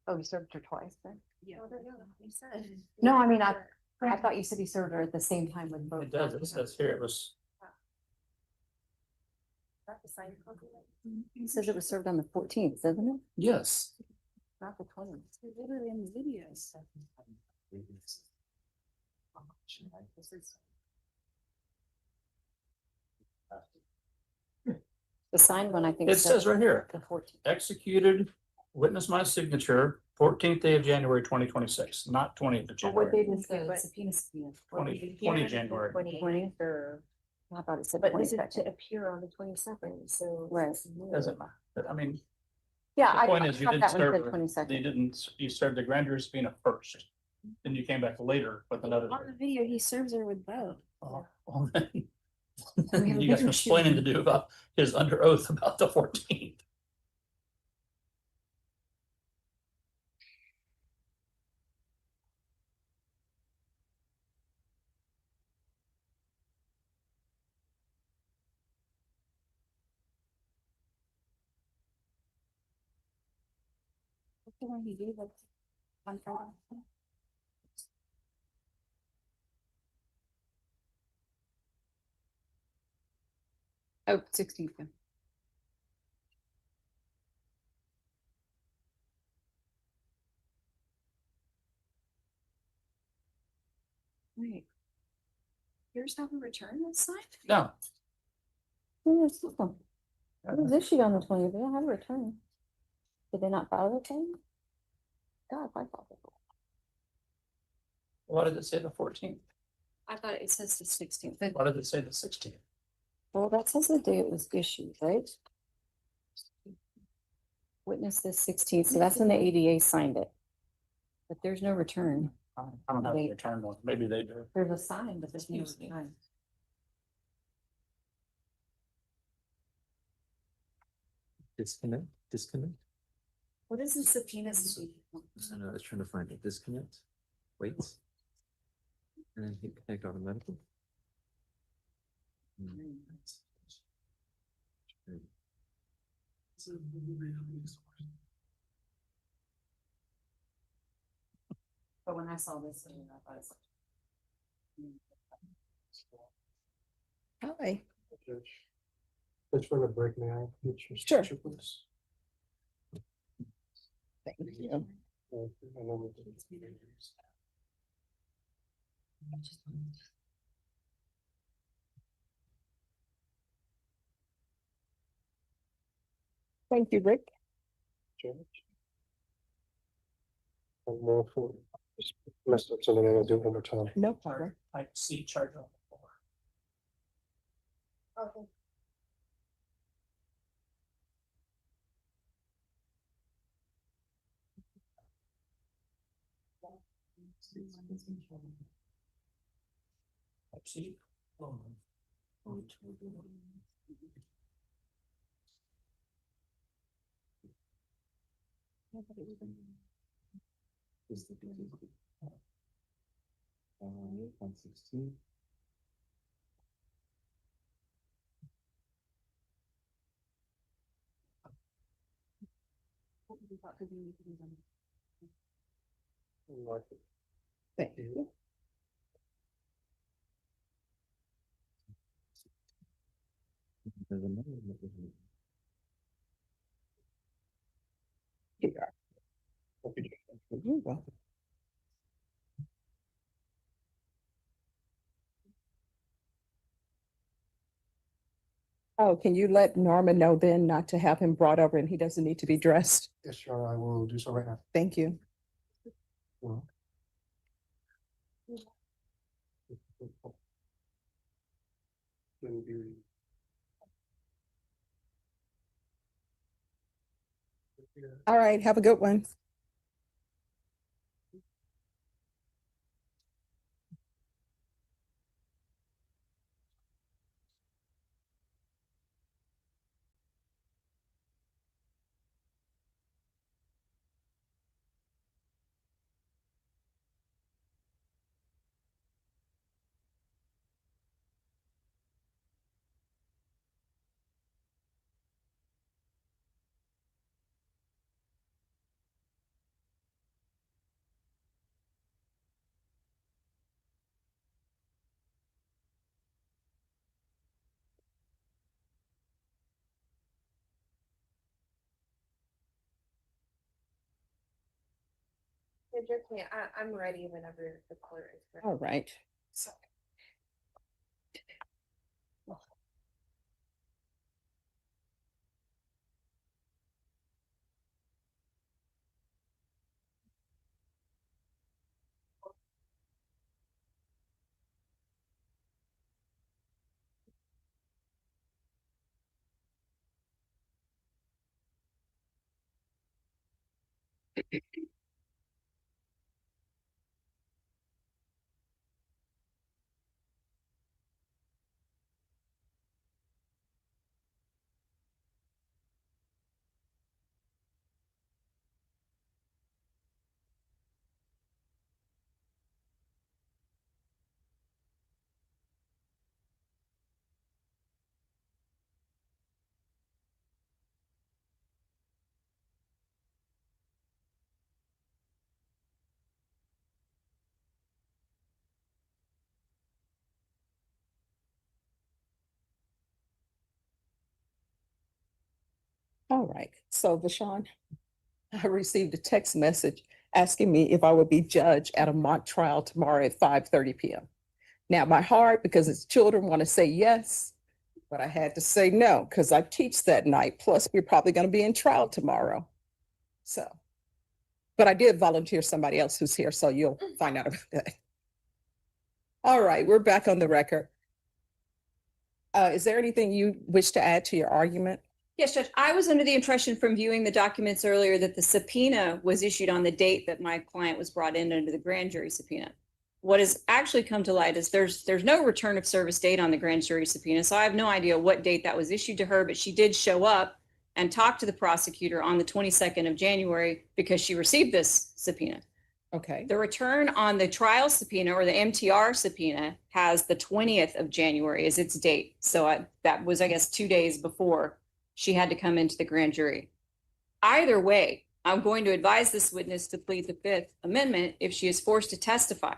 Oh, you served her twice then? Yeah. You said. No, I mean, I thought you said you served her at the same time with both. It does, it says here, it was, It says it was served on the 14th, doesn't it? yes. Not the 20th. Literally in the videos. The signed one, I think. It says right here, The 14th. executed, witness my signature, 14th day of January, 2026, not 20th of What January. date is the subpoena? 20 January. 20th or? I thought it said But is it 22nd. to appear on the 22nd, so. Right. Doesn't matter, I mean, Yeah, the I point I is you thought didn't that one serve, said you 22nd. didn't, you served the grand jury subpoena first. Then you came back later with another. On the video, he serves her with both. Oh, well, then, We have a you got some picture shooting. explaining to do about his under oath about the 14th. What's the one he gave us on Friday? Oh, 16th. yeah. Wait. Here's how we return this sign? No, Oh, it's this one. It was issued on the 20th, they don't have a return. Did they not file the thing? God, I thought that. why did it say the 14th? I thought it says the 16th. Why did it say the 16th? Well, that says the day it was issued, right? Witness this 16th, so that's when the ADA signed it. But there's no return. I don't have the return one, maybe they do. There's a sign, but there's no return. Disconnect. What is the subpoena? I know, I was trying to find it. Disconnect. Wait. And then hit connect automatically. But when I saw this, I thought it's like. Hi. Just for the break now. Sure. Please. Thank you. Thank you, Rick. And more for, just messed up, so then I'll do it one more time. No problem. I see charge on the floor. Okay. I see. Is the 116. Thank you. There's another one that was- Here you are. You're welcome. Oh, can you let Norman know then not to have him brought over and he doesn't need to be dressed? Yes, sure, I will do so right now. Thank you. Well. Then be- All right, have a good one. It's okay. I'm ready whenever the court is ready. All right. So. All right, so Vashon, I received a text message asking me if I would be judge at a mock trial tomorrow at 5:30 p.m. Now, my heart, because it's children, want to say yes, but I had to say no because I teach that night. Plus, we're probably going to be in trial tomorrow. So, but I did volunteer somebody else who's here, so you'll find out about that. All right, we're back on the record. Is there anything you wish to add to your argument? Yes, Judge, I was under the impression from viewing the documents earlier that the subpoena was issued on the date that my client was brought in under the grand jury subpoena. What has actually come to light is there's no return of service date on the grand jury subpoena, so I have no idea what date that was issued to her, but she did show up and talk to the prosecutor on the 22nd of January because she received this subpoena. Okay, The return on the trial subpoena or the MTR subpoena has the 20th of January as its date. So that was, I guess, 2 days before she had to come into the grand jury. Either way, I'm going to advise this witness to plead the Fifth Amendment if she is forced to testify.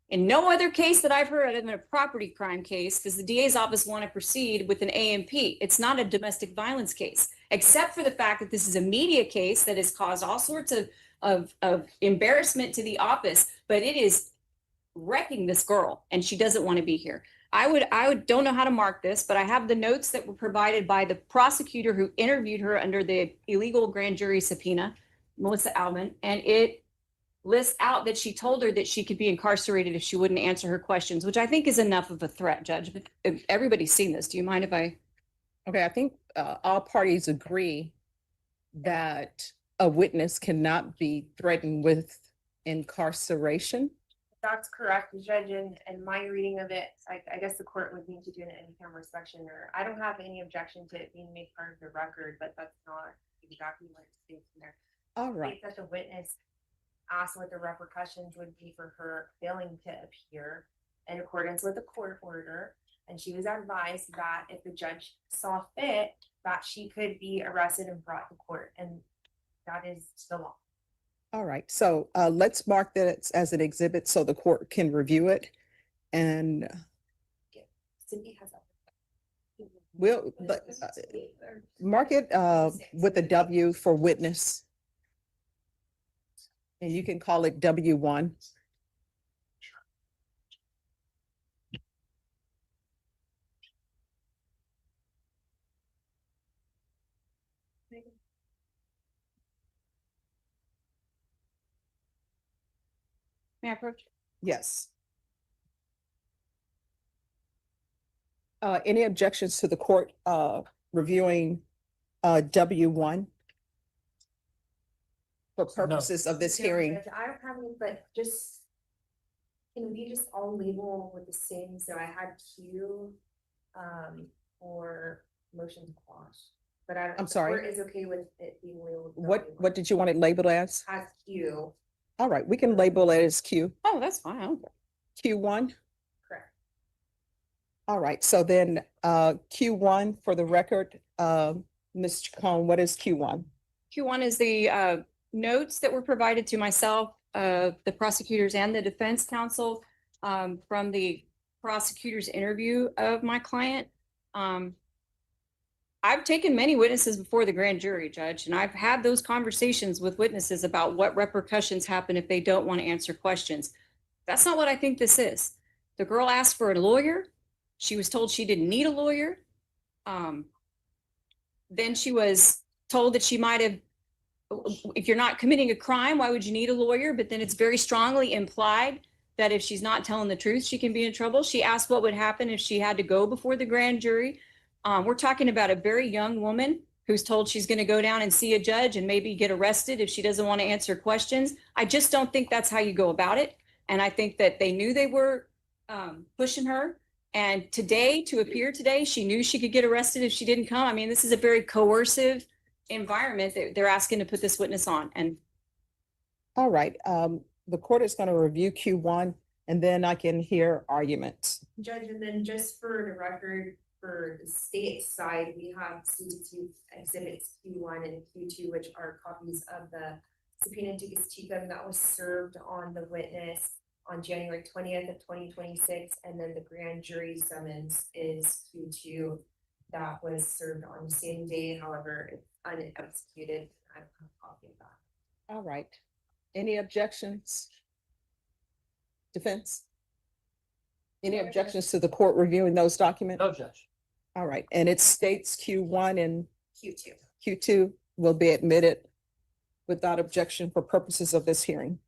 In no other case that I've heard other than a property crime case, does the DA's office want to proceed with an AMP. It's not a domestic violence case, except for the fact that this is a media case that has caused all sorts of embarrassment to the office, but it is wrecking this girl and she doesn't want to be here. I don't know how to mark this, but I have the notes that were provided by the prosecutor who interviewed her under the illegal grand jury subpoena, Melissa Alman, and it lists out that she told her that she could be incarcerated if she wouldn't answer her questions, which I think is enough of a threat, Judge. But if everybody's seen this, do you mind if I? okay, I think all parties agree that a witness cannot be threatened with incarceration. That's correct, Judge, and my reading of it, I guess the court would need to do an in-camera inspection, or I don't have any objection to it being made part of the record, but that's not exactly what it states in there. All right. That the witness asked what the repercussions would be for her failing to appear in accordance with the court order, and she was advised that if the judge saw fit, that she could be arrested and brought to court, and that is the law. All right, so let's mark that as an exhibit so the court can review it. And Cindy has that. we'll mark it with a W for witness. And you can call it W1. May I approach? Yes. Any objections to the court reviewing W1 for purposes of this No, hearing? Judge, I don't have any, but just, can we just all label with the same, so I had Q, or motion to quash. But I'm sorry. Court is okay with it being labeled. What did you want it labeled as? Has Q, All right, we can label it as Q, Oh, that's fine. I don't care. Q1. correct. All right, so then Q1 for the record, Ms. Chacon, what is Q1? Q1 is the notes that were provided to myself, the prosecutors and the defense counsel from the prosecutor's interview of my client. I've taken many witnesses before the grand jury, Judge, and I've had those conversations with witnesses about what repercussions happen if they don't want to answer questions. That's not what I think this is. The girl asked for a lawyer. She was told she didn't need a lawyer. Then she was told that she might have, if you're not committing a crime, why would you need a lawyer? But then it's very strongly implied that if she's not telling the truth, she can be in trouble. She asked what would happen if she had to go before the grand jury. We're talking about a very young woman who's told she's going to go down and see a judge and maybe get arrested if she doesn't want to answer questions. I just don't think that's how you go about it. And I think that they knew they were pushing her. And today, to appear today, she knew she could get arrested if she didn't come. I mean, this is a very coercive environment that they're asking to put this witness on. And All right, the court is going to review Q1 and then I can hear arguments. Judge, and then just for the record, for the state side, we have CDT exhibits Q1 and Q2, which are copies of the subpoena ducis tecum that was served on the witness on January 20th of 2026, and then the grand jury summons is Q2 that was served on the same day, however, it's unexecuted. I have a copy of that. All right, any objections? Defense? Any objections to the court reviewing those documents? No, Judge. All right, and it states Q1 and Q2. Q2 will be admitted without objection for purposes of this hearing.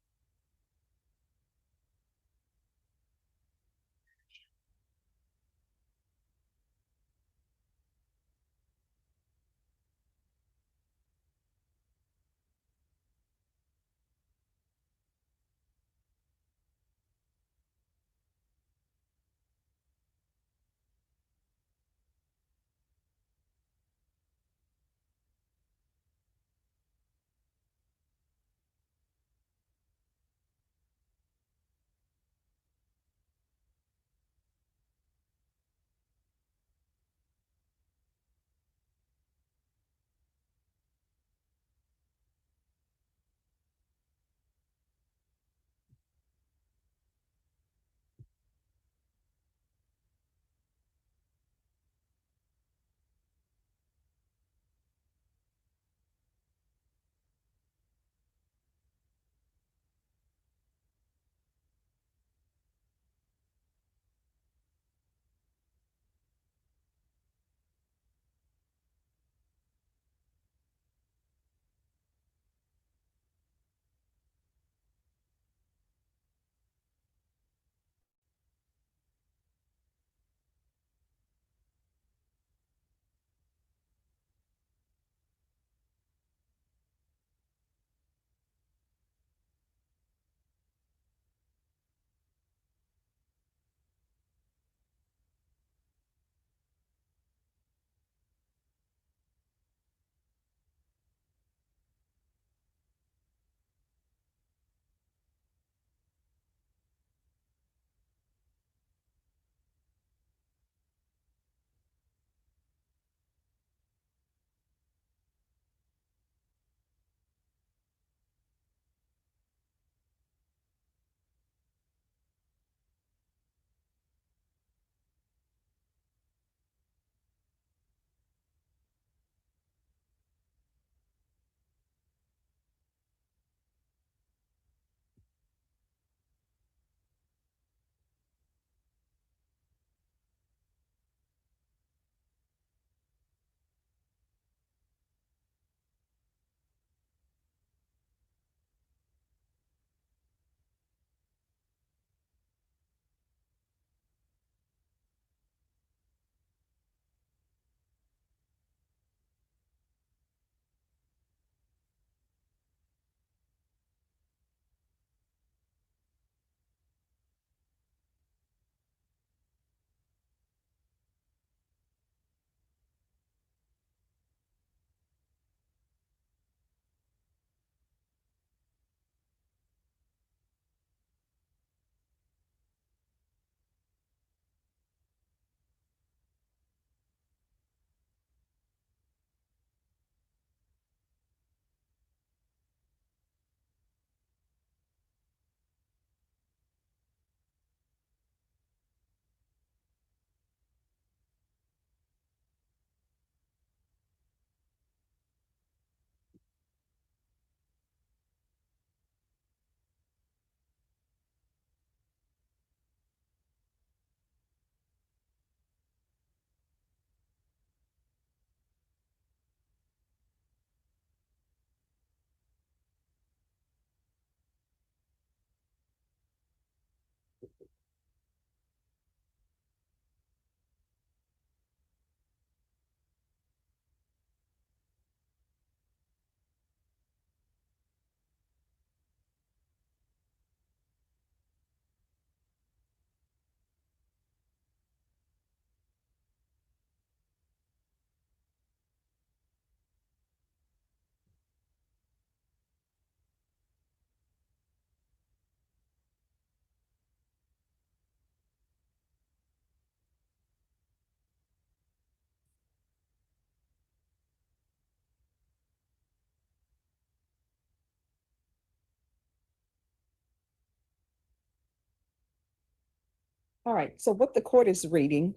All right, so what the court is reading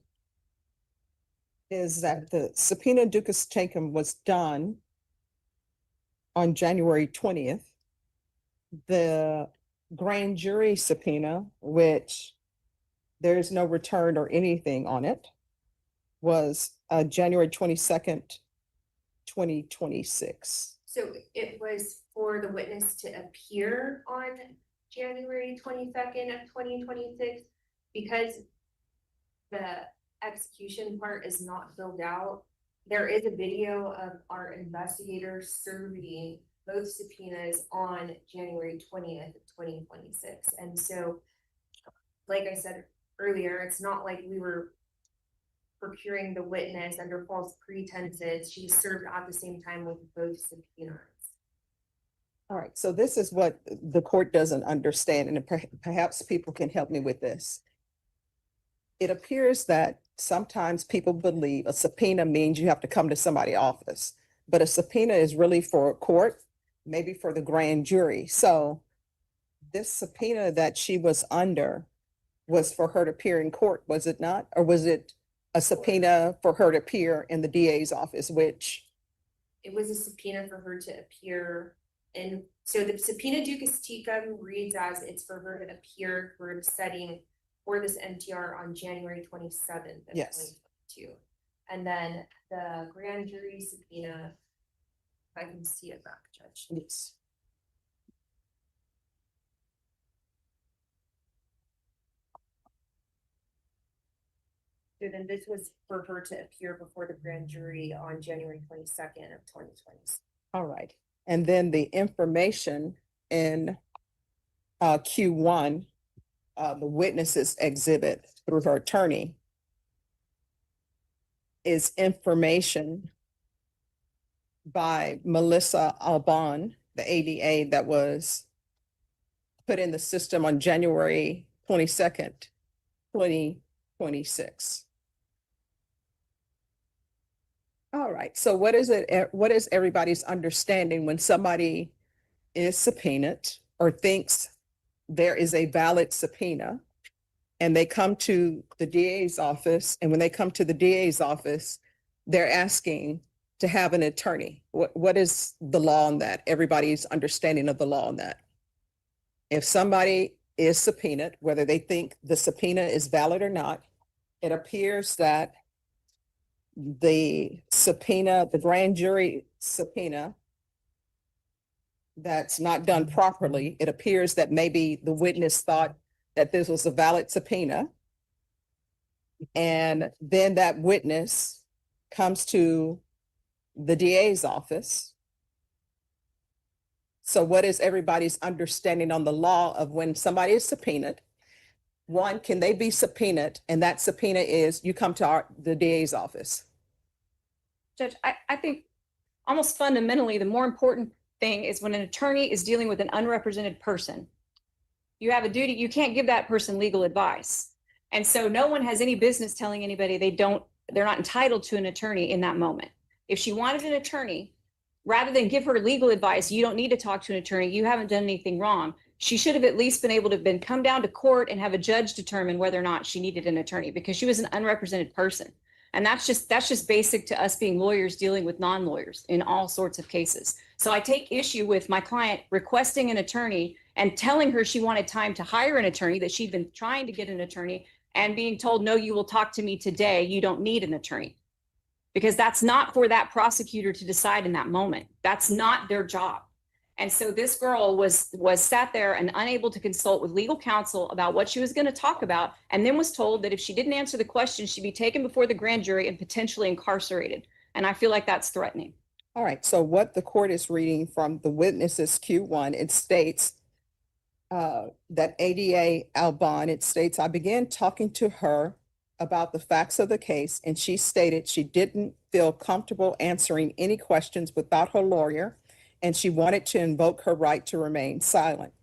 is that the subpoena ducis tecum was done on January 20th. The grand jury subpoena, which there's no return or anything on it, was January 22nd, 2026. So it was for the witness to appear on January 22nd of 2026, because the execution part is not filled out. There is a video of our investigators serving both subpoenas on January 20th of 2026. And so, like I said earlier, it's not like we were procuring the witness under false pretenses. She was served at the same time with both subpoenas. All right, so this is what the court doesn't understand, and perhaps people can help me with this. It appears that sometimes people believe a subpoena means you have to come to somebody's office, but a subpoena is really for a court, maybe for the grand jury. So this subpoena that she was under was for her to appear in court, was it not? Or was it a subpoena for her to appear in the DA's office, which? It was a subpoena for her to appear in, so the subpoena ducis tecum reads as it's for her to appear for a setting for this MTR on January 27th of Yes. 2022. And then the grand jury subpoena, if I can see it back, Judge. Yes. So then this was for her to appear before the grand jury on January 22nd of 2020. All right, and then the information in Q1, the witnesses exhibit through her attorney is information by Melissa Alban, the ADA that was put in the system on January 22nd, 2026. All right, so what is it, what is everybody's understanding when somebody is subpoenaed or thinks there is a valid subpoena and they come to the DA's office, and when they come to the DA's office, they're asking to have an attorney? What is the law on that? Everybody's understanding of the law on that. If somebody is subpoenaed, whether they think the subpoena is valid or not, it appears that the subpoena, the grand jury subpoena, that's not done properly, it appears that maybe the witness thought that this was a valid subpoena. And then that witness comes to the DA's office. So what is everybody's understanding on the law of when somebody is subpoenaed? One, can they be subpoenaed? And that subpoena is you come to the DA's office. Judge, I think almost fundamentally, the more important thing is when an attorney is dealing with an unrepresented person, you have a duty, you can't give that person legal advice. And so no one has any business telling anybody they're not entitled to an attorney in that moment. If she wanted an attorney, rather than give her legal advice, you don't need to talk to an attorney, you haven't done anything wrong. She should have at least been able to come down to court and have a judge determine whether or not she needed an attorney, because she was an unrepresented person. And that's just basic to us being lawyers dealing with non-lawyers in all sorts of cases. So I take issue with my client requesting an attorney and telling her she wanted time to hire an attorney, that she'd been trying to get an attorney, and being told, no, you will talk to me today, you don't need an attorney. Because that's not for that prosecutor to decide in that moment. That's not their job. And so this girl was sat there and unable to consult with legal counsel about what she was going to talk about, and then was told that if she didn't answer the question, she'd be taken before the grand jury and potentially incarcerated. And I feel like that's threatening. All right, so what the court is reading from the witnesses Q1, it states that ADA Alban, it states, I began talking to her about the facts of the case, and she stated she didn't feel comfortable answering any questions without her lawyer, and she wanted to invoke her right to remain silent.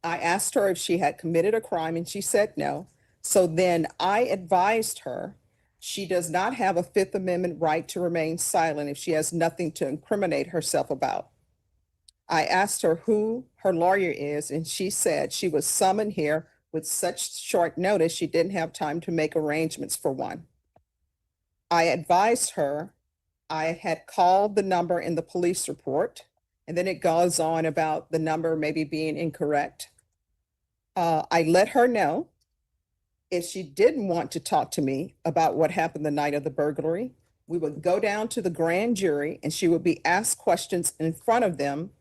I asked her if she had committed a crime, and she said no. So then I advised her she does not have a Fifth Amendment right to remain silent if she has nothing to incriminate herself about. I asked her who her lawyer is, and she said she was summoned here With such short notice, she didn't have time to make arrangements for one. I advised her I had called the number in the police report, and then it goes on about the number maybe being incorrect. I let her know if she didn't want to talk to me about what happened the night of the burglary, we would go down to the grand jury and she would be asked questions in front of them,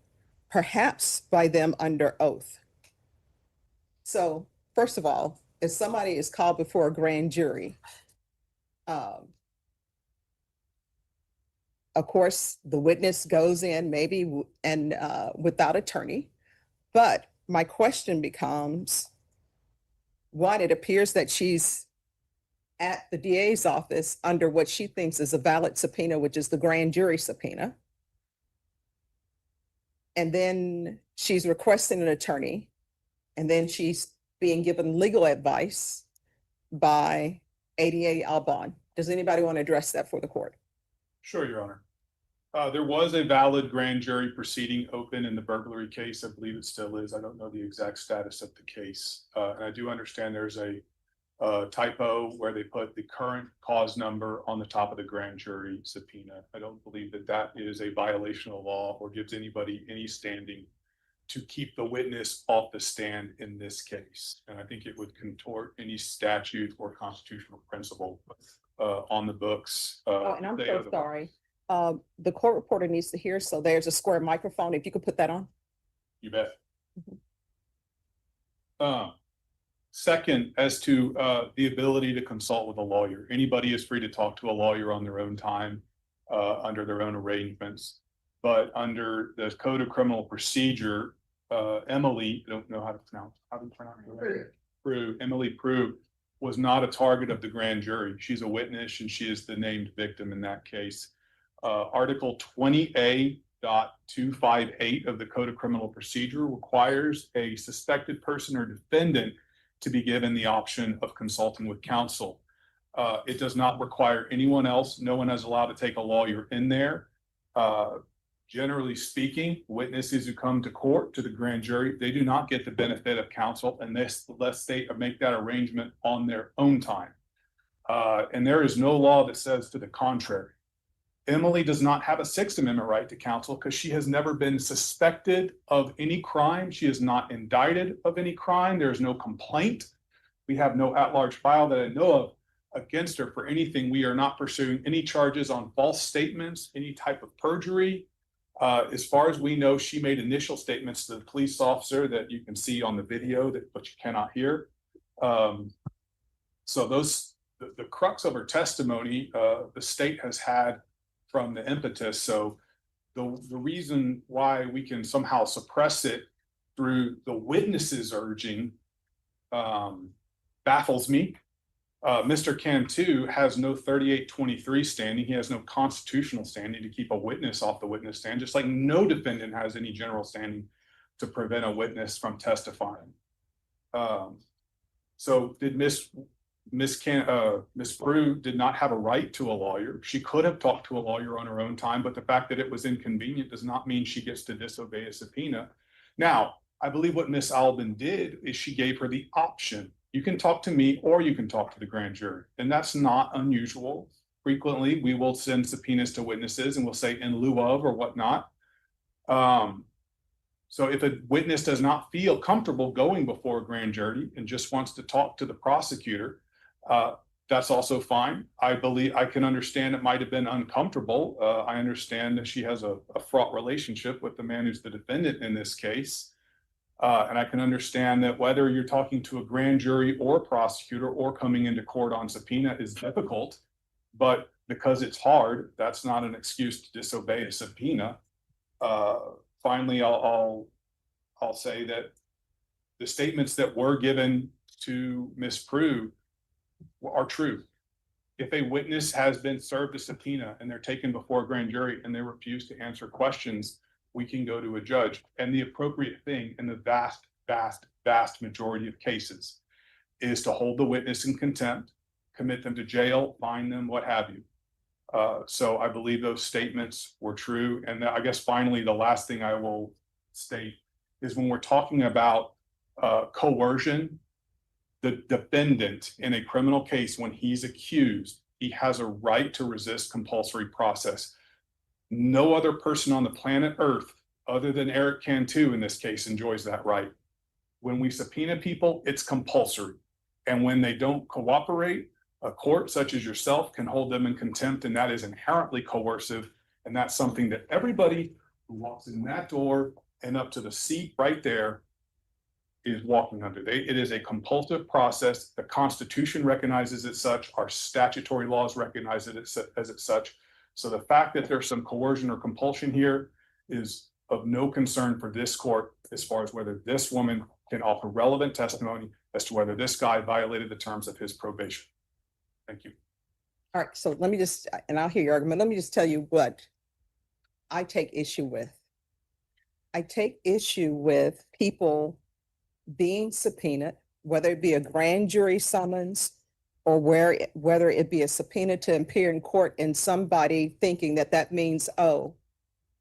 perhaps by them under oath. So first of all, if somebody is called before a grand jury, of course, the witness goes in maybe and without attorney. But my question becomes, one, it appears that she's at the DA's office under what she thinks is a valid subpoena, which is the grand jury subpoena. And then she's requesting an attorney, and then she's being given legal advice by ADA Albon. Does anybody want to address that for the court? Sure, Your Honor. There was a valid grand jury proceeding open in the burglary case. I believe it still is. I don't know the exact status of the case. And I do understand there's a typo where they put the current cause number on the top of the grand jury subpoena. I don't believe that that is a violation of law or gives anybody any standing to keep the witness off the stand in this case. And I think it would contort any statute or constitutional principle on the books. Oh, and I'm so sorry. The court reporter needs to hear, so there's a square microphone. If you could put that on. You bet. Second, as to the ability to consult with a lawyer, anybody is free to talk to a lawyer on their own time, under their own arrangements. But under the Code of Criminal Procedure, Emily, I don't know how to pronounce it. Emily Prue was not a target of the grand jury. She's a witness and she is the named victim in that case. Article 20A.258 of the Code of Criminal Procedure requires a suspected person or defendant to be given the option of consulting with counsel. It does not require anyone else. No one is allowed to take a lawyer in there. Generally speaking, witnesses who come to court, to the grand jury, they do not get the benefit of counsel unless they make that arrangement on their own time. And there is no law that says to the contrary. Emily does not have a Sixth Amendment right to counsel because she has never been suspected of any crime. She is not indicted of any crime. There is no complaint. We have no at-large file that I know of against her for anything. We are not pursuing any charges on false statements, any type of perjury. As far as we know, she made initial statements to the police officer that you can see on the video, but you cannot hear. So the crux of her testimony, the state has had from the impetus. So the reason why we can somehow suppress it through the witnesses urging baffles me. Mr. Cantu has no 3823 standing. He has no constitutional standing to keep a witness off the witness stand, just like no defendant has any general standing to prevent a witness from testifying. So did Miss Prue did not have a right to a lawyer. She could have talked to a lawyer on her own time, but the fact that it was inconvenient does not mean she gets to disobey a subpoena. Now, I believe what Miss Albin did is she gave her the option. You can talk to me or you can talk to the grand jury. And that's not unusual. Frequently, we will send subpoenas to witnesses and we'll say in lieu of or whatnot. So if a witness does not feel comfortable going before a grand jury and just wants to talk to the prosecutor, that's also fine. I believe I can understand it might have been uncomfortable. I understand that she has a fraught relationship with the man who's the defendant in this case. And I can understand that whether you're talking to a grand jury or a prosecutor or coming into court on subpoena is difficult, but because it's hard, that's not an excuse to disobey a subpoena. Finally, I'll say that the statements that were given to Miss Prue are true. If a witness has been served a subpoena and they're taken before a grand jury and they refuse to answer questions, we can go to a judge. And the appropriate thing in the vast majority of cases is to hold the witness in contempt, commit them to jail, fine them, what have you. So I believe those statements were true. And I guess finally, the last thing I will state is when we're talking about coercion the defendant in a criminal case, when he's accused, he has a right to resist compulsory process. No other person on the planet Earth, other than Erik Cantu in this case, enjoys that right. When we subpoena people, it's compulsory. And when they don't cooperate, a court such as yourself can hold them in contempt, and that is inherently coercive. And that's something that everybody who walks in that door and up to the seat right there is walking under. It is a compulsive process. The Constitution recognizes it such. Our statutory laws recognize it as such. So the fact that there's some coercion or compulsion here is of no concern for this court as far as whether this woman can offer relevant testimony as to whether this guy violated the terms of his probation. Thank you. All right, so let me just, and I'll hear your argument. Let me just tell you what I take issue with. I take issue with people being subpoenaed, whether it be a grand jury summons or whether it be a subpoena to appear in court, and somebody thinking that that means, oh,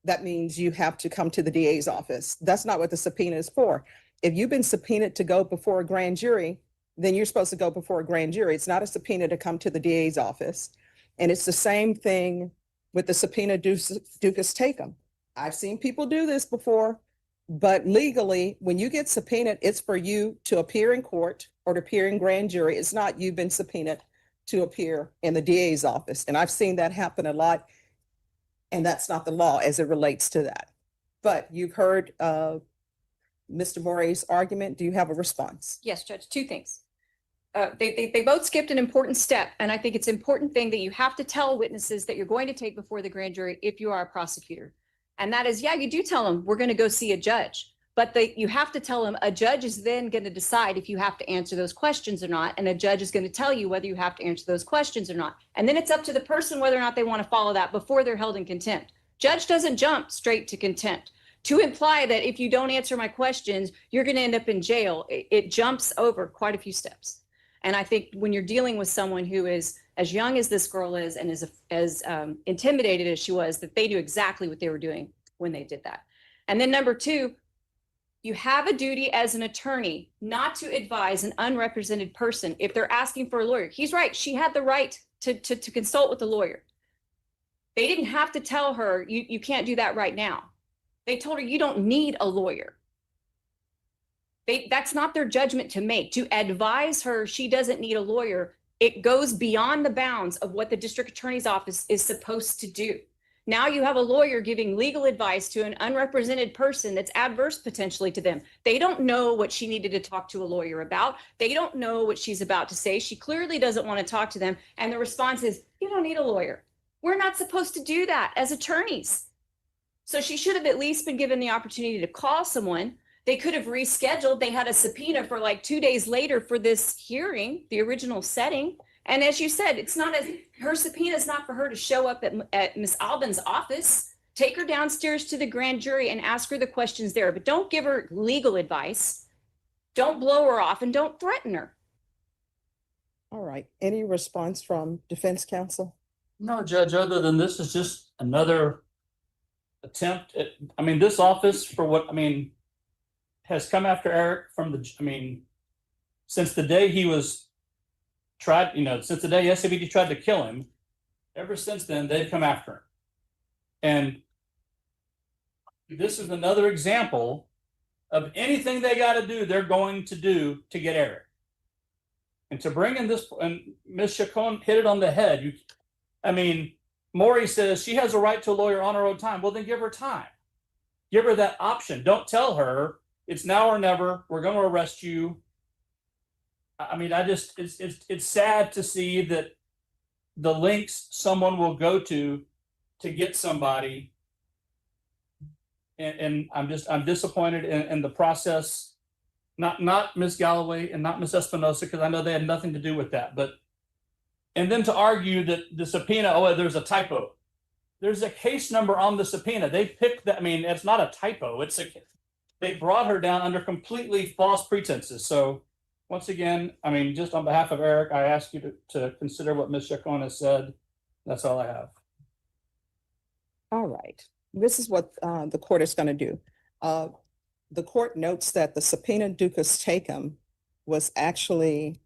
that means you have to come to the DA's office. That's not what the subpoena is for. If you've been subpoenaed to go before a grand jury, then you're supposed to go before a grand jury. It's not a subpoena to come to the DA's office. And it's the same thing with the subpoena duces tecum. I've seen people do this before, but legally, when you get subpoenaed, it's for you to appear in court or to appear in grand jury. It's not you've been subpoenaed to appear in the DA's office. And I've seen that happen a lot. And that's not the law as it relates to that. But you've heard Mr. Morey's argument. Do you have a response? Yes, Judge, two things. They both skipped an important step, and I think it's an important thing that you have to tell witnesses that you're going to take before the grand jury if you are a prosecutor. And that is, yeah, you do tell them we're going to go see a judge, but you have to tell them a judge is then going to decide if you have to answer those questions or not, and a judge is going to tell you whether you have to answer those questions or not. And then it's up to the person whether or not they want to follow that before they're held in contempt. Judge doesn't jump straight to contempt. To imply that if you don't answer my questions, you're going to end up in jail, it jumps over quite a few steps. And I think when you're dealing with someone who is as young as this girl is and is as intimidated as she was, that they knew exactly what they were doing when they did that. And then number two, you have a duty as an attorney not to advise an unrepresented person if they're asking for a lawyer. He's right. She had the right to consult with a lawyer. They didn't have to tell her, you can't do that right now. They told her you don't need a lawyer. That's not their judgment to make. To advise her she doesn't need a lawyer, it goes beyond the bounds of what the district attorney's office is supposed to do. Now you have a lawyer giving legal advice to an unrepresented person that's adverse potentially to them. They don't know what she needed to talk to a lawyer about. They don't know what she's about to say. She clearly doesn't want to talk to them. And the response is, you don't need a lawyer. We're not supposed to do that as attorneys. So she should have at least been given the opportunity to call someone. They could have rescheduled. They had a subpoena for like 2 days later for this hearing, the original setting. And as you said, it's not as her subpoena is not for her to show up at Ms. Albin's office. Take her downstairs to the grand jury and ask her the questions there, but don't give her legal advice. Don't blow her off and don't threaten her. All right. Any response from defense counsel? No, Judge, other than this is just another attempt at, this office for what, has come after Erik from since the day he was tried, since the day SAVD tried to kill him, ever since then, they've come after him. And this is another example of anything they got to do, they're going to do to get Erik. And to bring in this, and Ms. Chacon hit it on the head. Morey says she has a right to a lawyer on her own time. Well, then give her time. Give her that option. Don't tell her it's now or never. We're going to arrest you. It's sad to see that the lengths someone will go to get somebody. And I'm disappointed in the process. Not Ms. Galloway and not Ms. Espinosa, because I know they had nothing to do with that. And then to argue that the subpoena, there's a typo. There's a case number on the subpoena. They picked that. It's not a typo. They brought her down under completely false pretenses. So once again, just on behalf of Erik, I ask you to consider what Ms. Chacon has said. That's all I have. All right. This is what the court is going to do. The court notes that the subpoena duces tecum was actually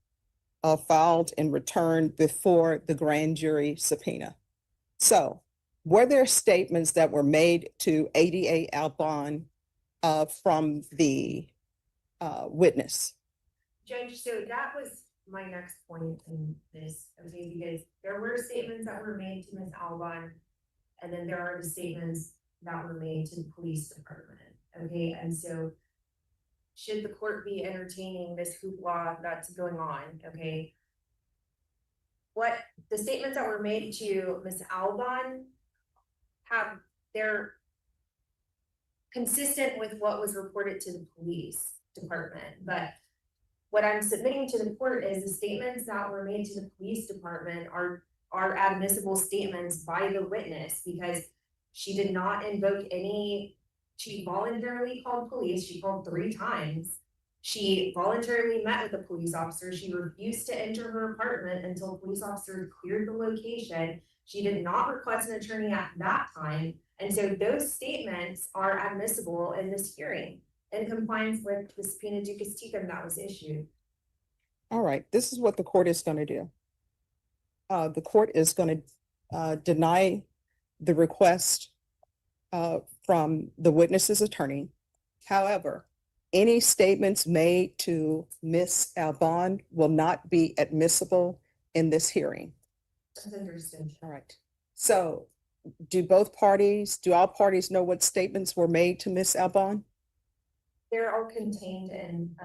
filed and returned before the grand jury subpoena. So were there statements that were made to ADA Albon from the witness? Judge, so that was my next point in this, okay, because there were statements that were made to Ms. Albon. And then there are the statements that were made to the police department, okay, and so. Should the court be entertaining this hoopla that's going on, okay? What the statements that were made to Ms. Albon have, they're consistent with what was reported to the police department, but what I'm submitting to the court is the statements that were made to the police department are admissible statements by the witness, because she did not invoke any, she voluntarily called police, she called 3 times. She voluntarily met with a police officer, she refused to enter her apartment until a police officer cleared the location. She did not request an attorney at that time, and so those statements are admissible in this hearing in compliance with the subpoena ducis tecum that was issued. All right, this is what the court is going to do. The court is going to deny the request from the witness's attorney. However, any statements made to Ms. Albon will not be admissible in this hearing. That's understood. All right. So do all parties know what statements were made to Ms. Albon? They're all contained in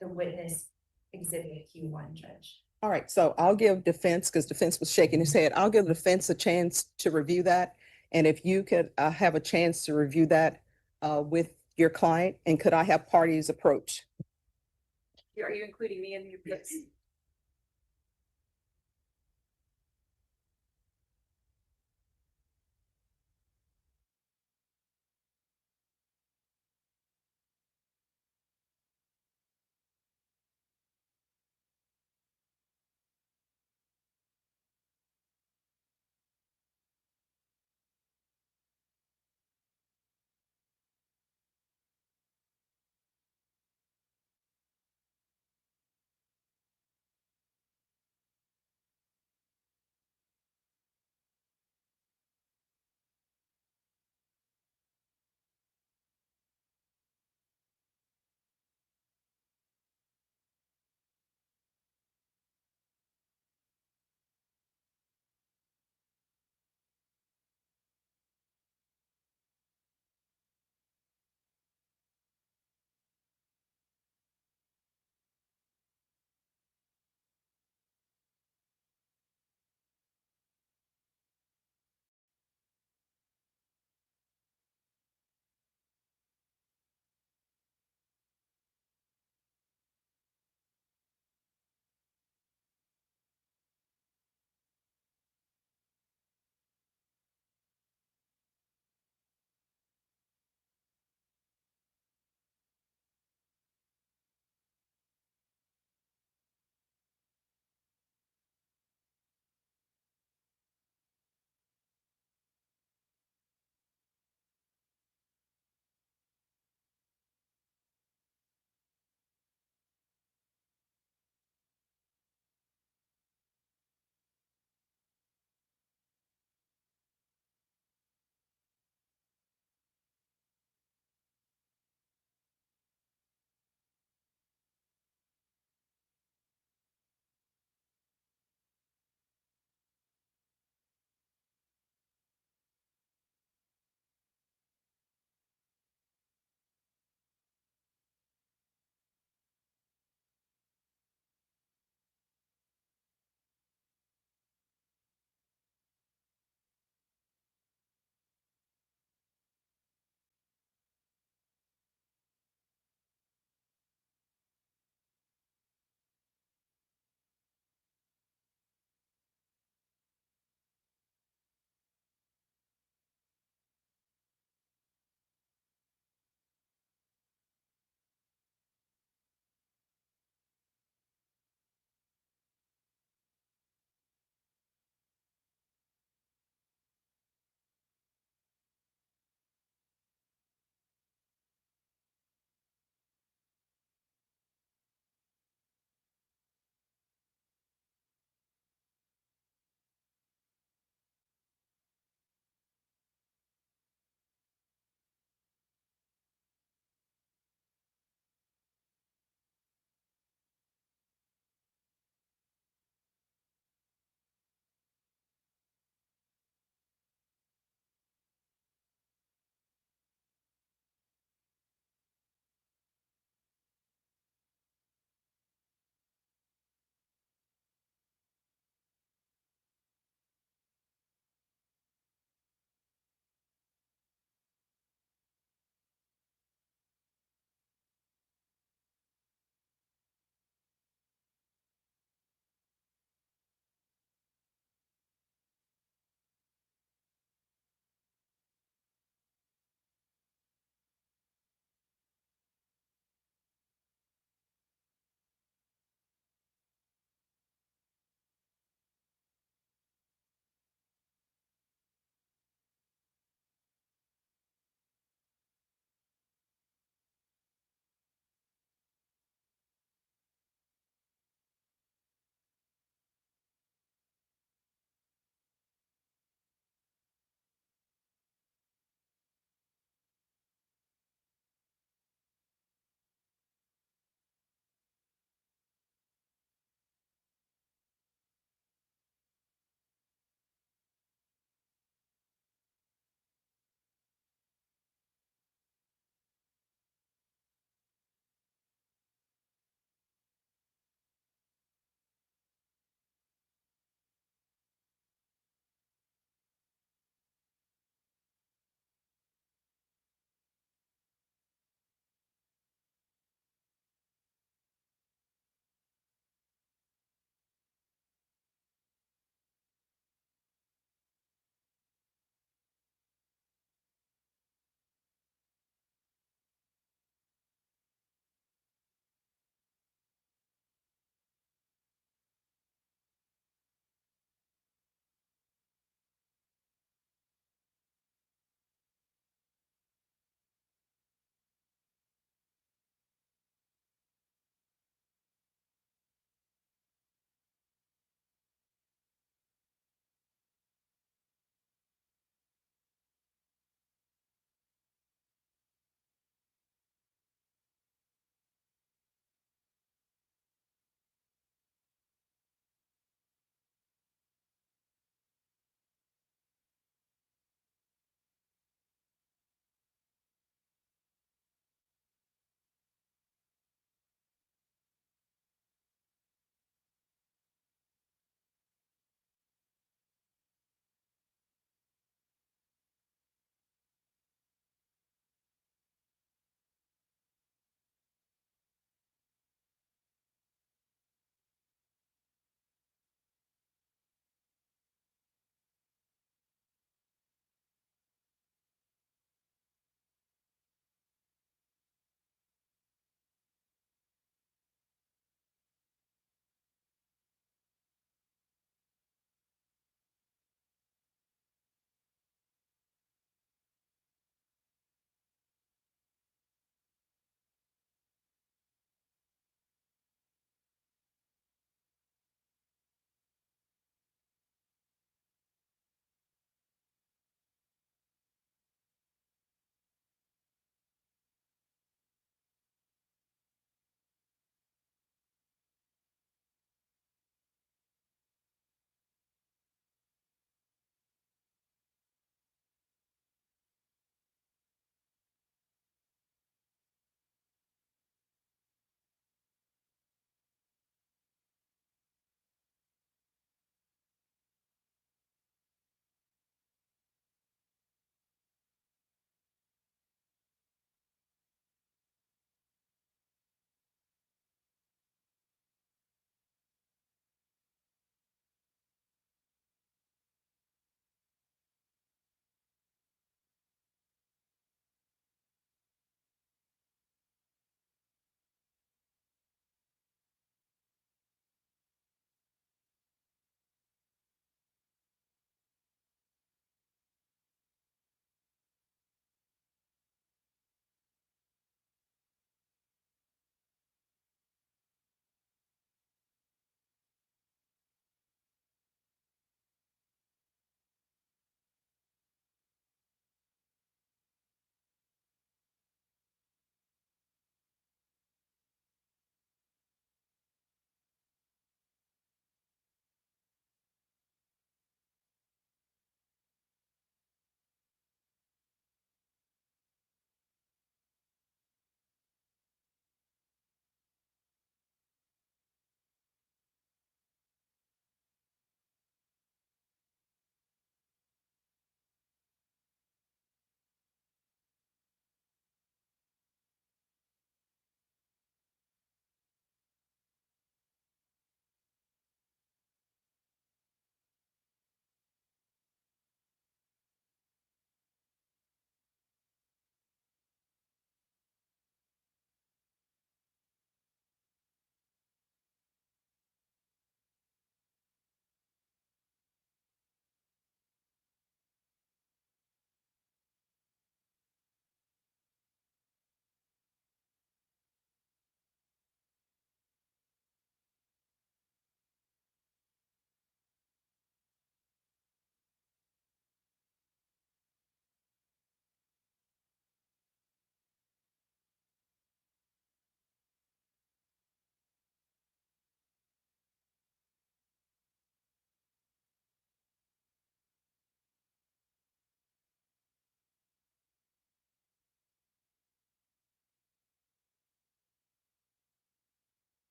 the witness exhibit Q1, Judge. All right, so I'll give defense, because defense was shaking his head. I'll give defense a chance to review that. And if you could have a chance to review that with your client, and could I have parties approach? Are you including me in your? Yes.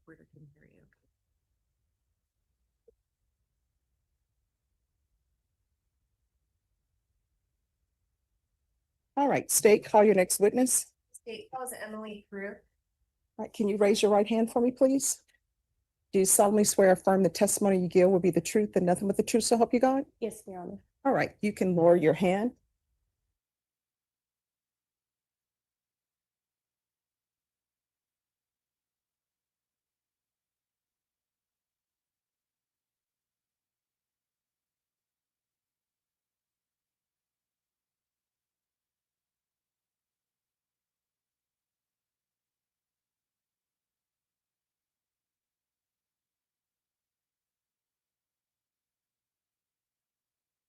Operator can hear you. All right, state, call your next witness. State calls Emily Crew. All right, can you raise your right hand for me, please? Do you solemnly swear or affirm the testimony you give will be the truth and nothing but the truth, so help you God? Yes, Your Honor. All right, you can lower your hand.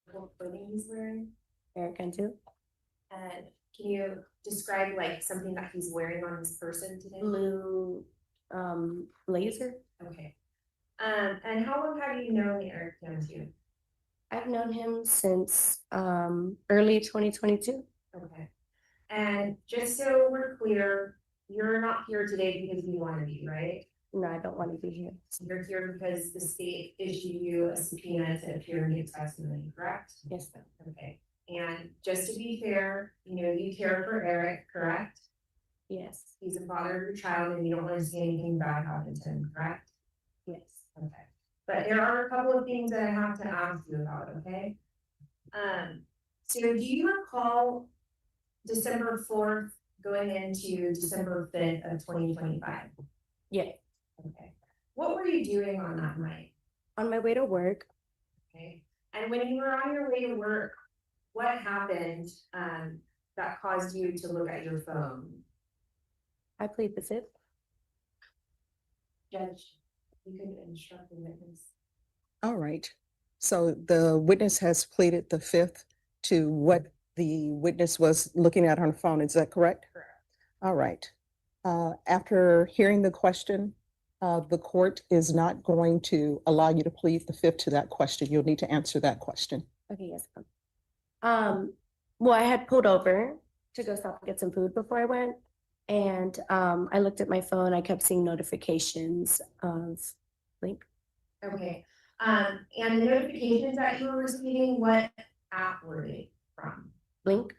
What clothing he's wearing? Erik Cantu. And can you describe like something that he's wearing on his person today? Blue, blazer. Okay. And how long have you known Erik Cantu? I've known him since, early 2022. Okay. And just so we're clear, you're not here today because you want to be, right? No, I don't want to be here. So you're here because the state issued you a subpoena to appear and give testimony, correct? Yes, ma'am. Okay. And just to be fair, you care for Erik, correct? Yes, He's the father of your child and you don't want to see anything bad happen to him, correct? yes. Okay. But there are a couple of things that I have to ask you about, okay? So do you recall December 4th going into December 5th of 2025? Yeah. Okay. What were you doing on that night? On my way to work, Okay. And when you were on your way to work, what happened that caused you to look at your phone? I plead the fifth. Judge, you could instruct the witness. All right, so the witness has pleaded the fifth to what the witness was looking at on her phone, is that correct? Correct. All right. After hearing the question, the court is not going to allow you to plead the fifth to that question. You'll need to answer that question. Okay, yes. Well, I had pulled over to go stop and get some food before I went. And I looked at my phone. I kept seeing notifications of Blink. Okay. And the notifications that you were receiving, what app were they from? Blink.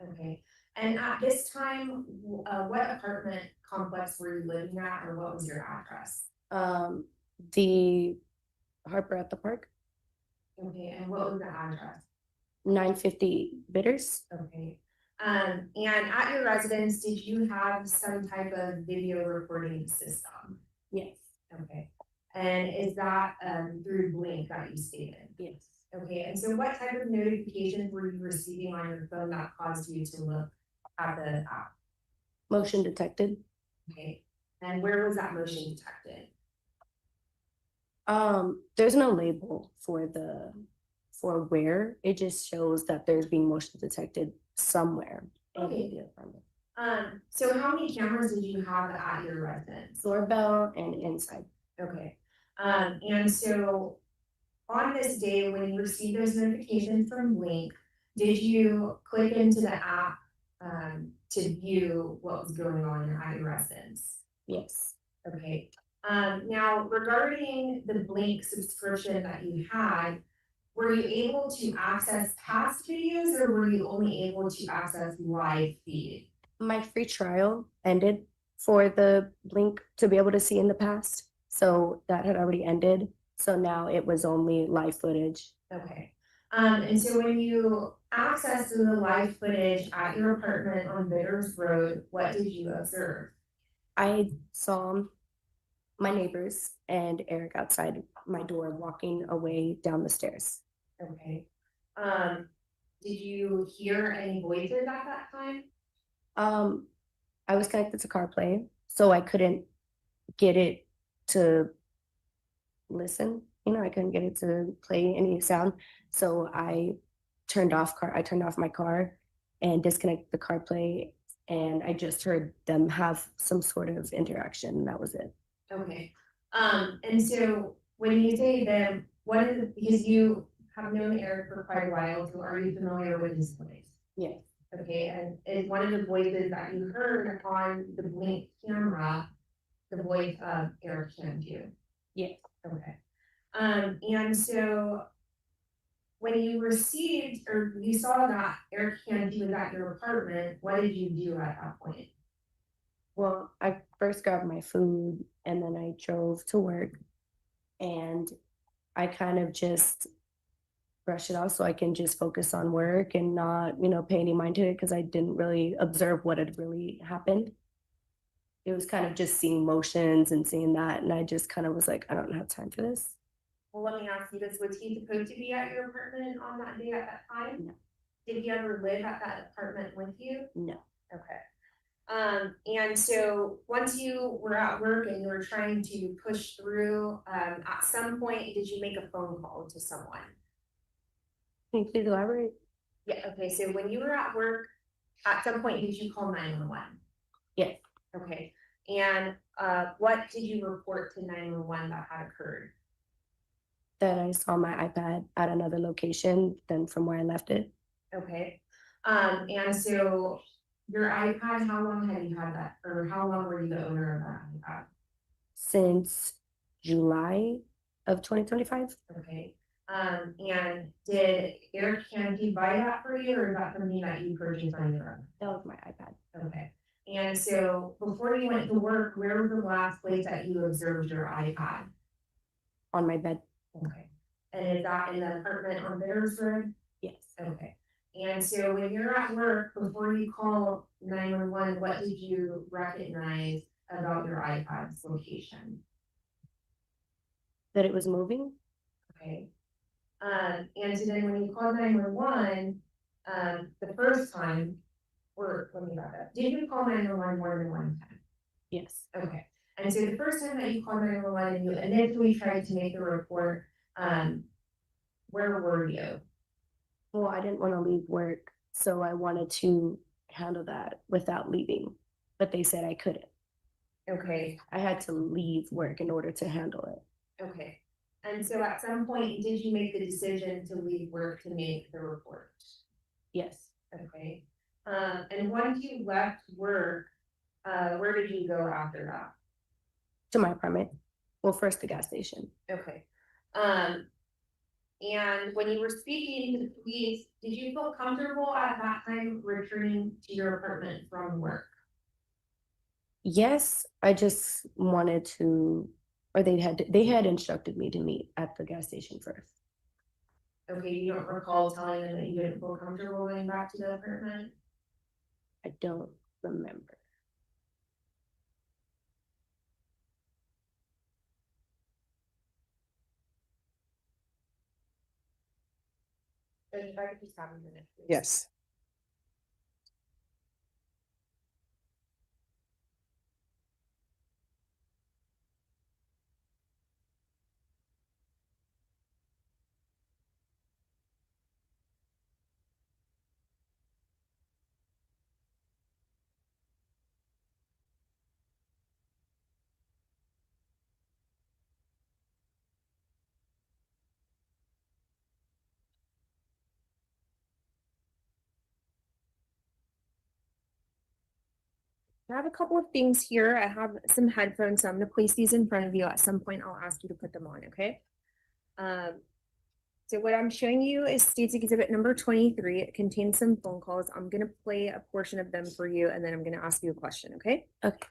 Okay. And at this time, what apartment complex were you living at, or what was your address? The Harper at the Park, Okay, and what was the address? 950 Bitters. Okay. And at your residence, did you have some type of video recording system? Yes. Okay. And is that through Blink that you stated? Yes. Okay, and so what type of notifications were you receiving on your phone that caused you to look at the app? Motion detected. Okay, and where was that motion detected? There's no label for where. It just shows that there's being motion detected somewhere. Okay. In the apartment. So how many cameras did you have at your residence? Doorbell and inside. Okay, and so on this day, when you received those notifications from Blink, did you click into the app to view what was going on at your residence? Yes. Okay, now regarding the Blink subscription that you had, were you able to access past videos or were you only able to access live feed? My free trial ended for the Blink to be able to see in the past. So that had already ended. So now it was only live footage. Okay. And so when you accessed the live footage at your apartment on Bitters Road, what did you observe? I saw my neighbors and Erik outside my door walking away down the stairs. Okay. Did you hear any voices at that time? I was connected to CarPlay, so I couldn't get it to listen. I couldn't get it to play any sound. So I turned off my car and disconnected the CarPlay, and I just heard them have some sort of interaction, and that was it. Okay. And so when you say them, because you have known Erik for quite a while, so are you familiar with his voice? Yes. Okay, and is one of the voices that you heard on the Blink camera, the voice of Erik Cantu. Yes. Okay. And so when you received or you saw that Erik Cantu was at your apartment, what did you do at that point? Well, I first grabbed my food and then I drove to work, and I kind of just brush it off so I can just focus on work and not, pay any mind to it because I didn't really observe what had really happened. It was kind of just seeing motions and seeing that, and I just kind of was like, I don't have time for this. Well, let me ask you this, was he supposed to be at your apartment on that day at that time? No. Did he ever live at that apartment with you? No. Okay. And so once you were at work and you were trying to push through, at some point, did you make a phone call to someone? Can you please elaborate? Yeah, okay, so when you were at work, at some point, did you call 911? Yes. Okay, and what did you report to 911 that had occurred? That I saw my iPad at another location than from where I left it. Okay, and so your iPad, how long have you had that, or how long were you the owner of that iPad? Since July of 2025. Okay, and did Erik Cantu buy that for you, or is that something that you purchased on your own? That was my iPad. Okay, and so before you went to work, where was the last place that you observed your iPad? On my bed. Okay, and is that in the apartment on Bittersburg? Yes. Okay, and so when you're at work, before you call 911, what did you recognize about your iPad's location? That it was moving. Okay. And so then when you called 911, the first time, or let me back up, did you call 911 more than one time? Yes. Okay. And so the first time that you called 911 and you initially tried to make a report, where were you? Well, I didn't want to leave work, so I wanted to handle that without leaving, but they said I couldn't. Okay, I had to leave work in order to handle it. okay. And so at some point, did you make the decision to leave work to make the report? Yes. Okay. And once you left work, where did you go after that? To my apartment. Well, first the gas station. Okay. And when you were speaking to the police, did you feel comfortable at that time returning to your apartment from work? Yes, I just wanted to, or they had instructed me to meet at the gas station first. Okay, you don't recall telling them that you didn't feel comfortable going back to the apartment? I don't remember. If I could just have a minute, please. Yes. I have a couple of things here. I have some headphones, so I'm gonna place these in front of you. At some point, I'll ask you to put them on, okay? So what I'm showing you is State's Exhibit number 23. It contains some phone calls. I'm gonna play a portion of them for you, and then I'm gonna ask you a question, okay? Okay.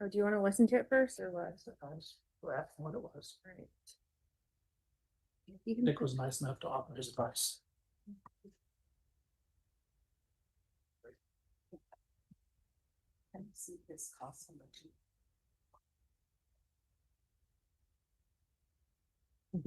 Or do you want to listen to it first, or what? What it was. Right. You can Nick was nice enough to offer his advice. See this cost so much. Okay.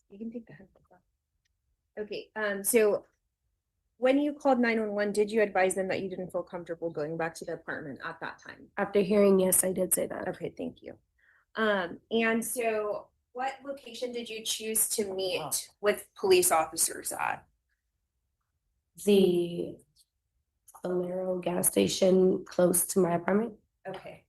You can take the headphones off. Okay, so when you called 911, did you advise them that you didn't feel comfortable going back to the apartment at that time? After hearing, yes, I did say that. Okay, thank you. And so what location did you choose to meet with police officers at? The Valero gas station close to my apartment. Okay.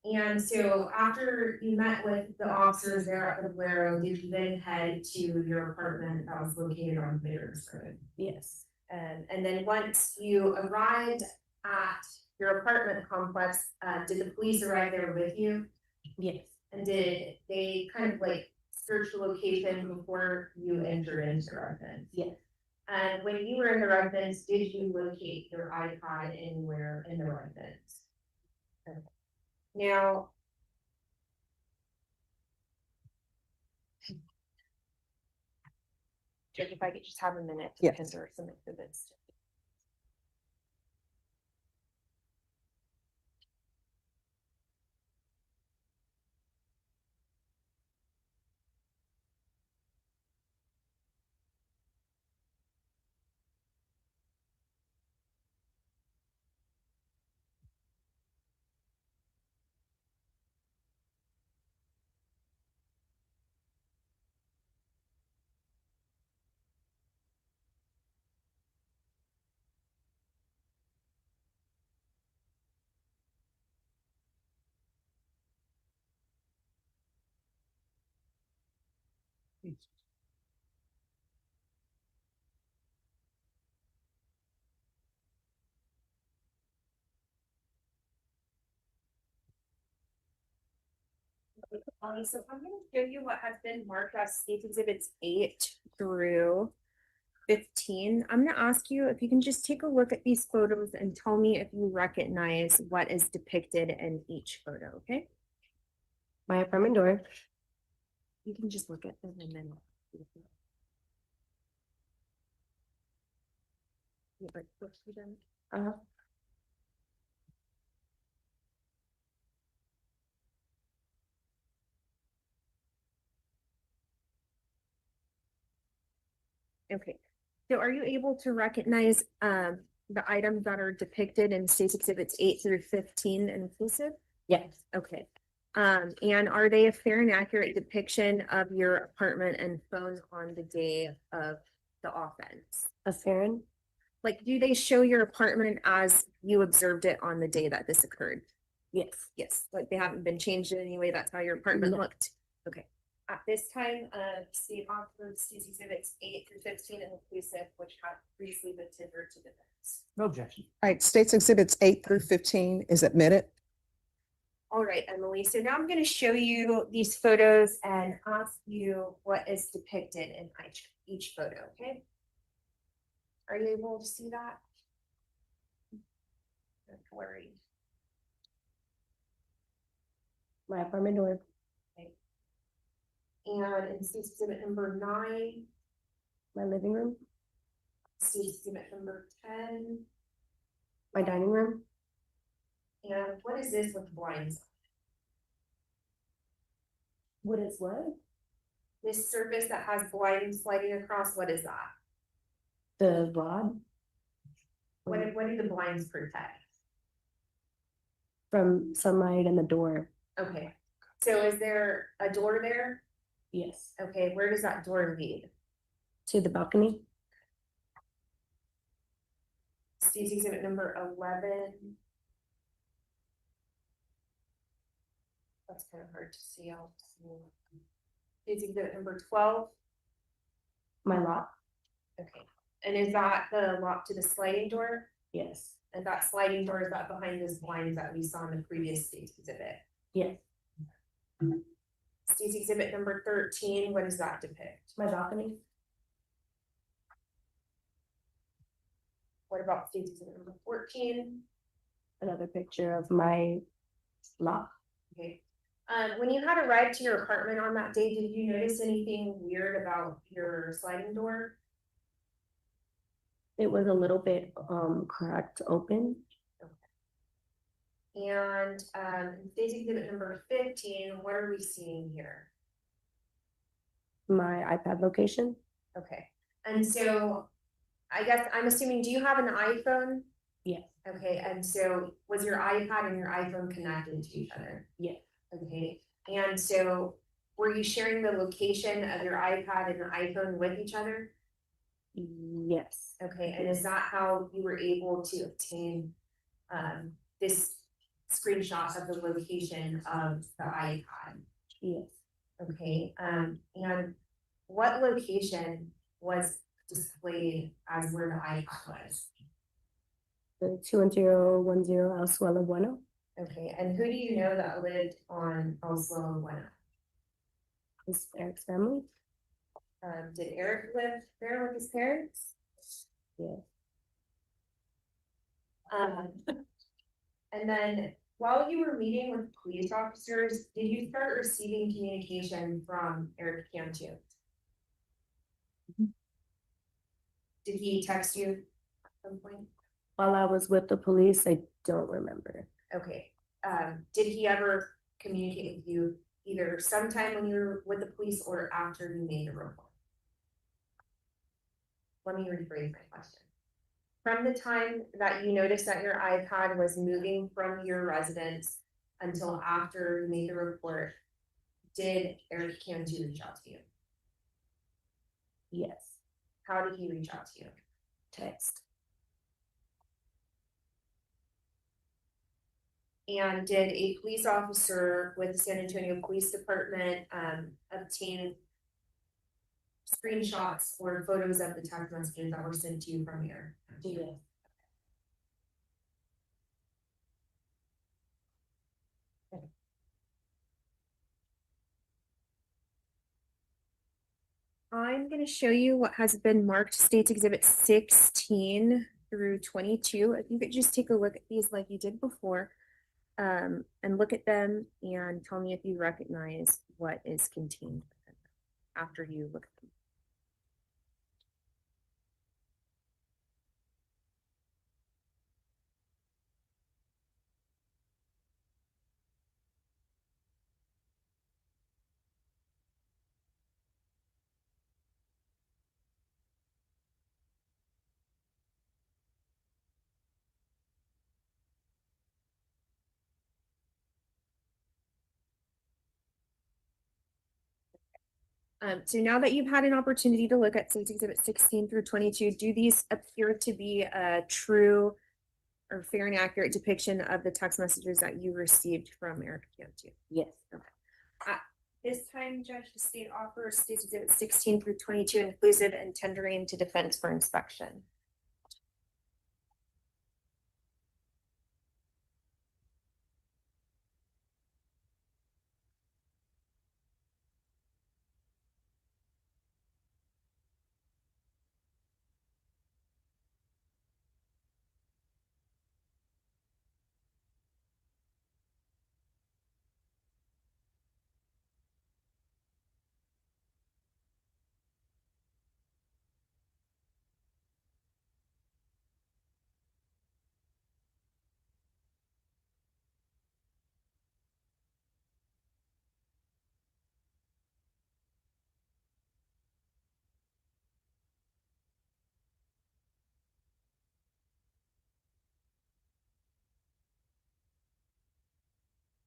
And so after you met with the officers there at the Valero, did you then head to your apartment that was located on Bitters Road? Yes. And then once you arrived at your apartment complex, did the police arrive there with you? Yes. And did they kind of like search the location before you entered into the residence? Yes. And when you were in the residence, did you locate your iPod anywhere in the residence? Okay. Now. Judge, if I could just have a minute to Yes. enter some exhibits. So I'm gonna show you what has been marked as state exhibits 8 through 15. I'm gonna ask you if you can just take a look at these photos and tell me if you recognize what is depicted in each photo, okay? My apartment door. You can just look at them and then. You like look through them? Uh-huh. Okay, so are you able to recognize the items that are depicted in state exhibits 8 through 15 inclusive? Yes. Okay. And are they a fair and accurate depiction of your apartment and phone on the day of the offense? A Farron. Like, do they show your apartment as you observed it on the day that this occurred? Yes. Yes, like they haven't been changed in any way. That's how your apartment No. looked. Okay. At this time, state officers, state exhibits 8 through 15 inclusive, which have previously been tendered to defense. No objection. All right, states exhibits 8 through 15 is admitted. All right, Emily, so now I'm going to show you these photos and ask you what is depicted in each photo, okay? Are you able to see that? Don't worry. My apartment door. And in state exhibit number 9, My living room. state exhibit number 10, My dining room. and what is this with blinds? What is what? This surface that has blinds sliding across, what is that? The rod. What do the blinds protect? From sunlight and the door. Okay, so is there a door there? Yes. Okay, where does that door lead? To the balcony. State exhibit number 11. That's kind of hard to see. State exhibit number 12. My lock. Okay, and is that the lock to the sliding door? Yes. And that sliding door, is that behind those blinds that we saw in the previous state exhibit? Yes, State's exhibit number 13, what does that depict? my balcony. What about state's exhibit number 14? Another picture of my lock. Okay. When you had arrived to your apartment on that day, did you notice anything weird about your sliding door? It was a little bit cracked open. And state's exhibit number 15, what are we seeing here? My iPad location. Okay, and so I guess I'm assuming, do you have an iPhone? Yes. Okay, and so was your iPad and your iPhone connected to each other? Yes. Okay, and so were you sharing the location of your iPad and the iPhone with each other? Yes. Okay, and is that how you were able to obtain this screenshot of the location of the iPad? Yes. Okay, and what location was displayed as where the iPad was? The 21010 Alsuela Bueno. Okay, and who do you know that lived on Oslo Bueno? Is Eric's family. Did Eric live there with his parents? Yes. And then while you were meeting with police officers, did you start receiving communication from Erik Cantu? Did he text you at some point? While I was with the police, I don't remember. Okay, did he ever communicate with you either sometime when you were with the police or after you made the report? Let me rephrase my question. From the time that you noticed that your iPad was moving from your residence until after you made the report, did Erik Cantu reach out to you? Yes. How did he reach out to you? Text. And did a police officer with the San Antonio Police Department obtain screenshots or photos of the text messages that were sent to you from here? Yes. I'm gonna show you what has been marked State's Exhibit 16 through 22. If you could just take a look at these like you did before, and look at them and tell me if you recognize what is contained within them after you look at them. So now that you've had an opportunity to look at State's Exhibit 16 through 22, do these appear to be a true or fair and accurate depiction of the text messages that you received from Erik Cantu? Yes. This time, Judge, the state offers State's Exhibit 16 through 22 inclusive and tendering to defense for inspection.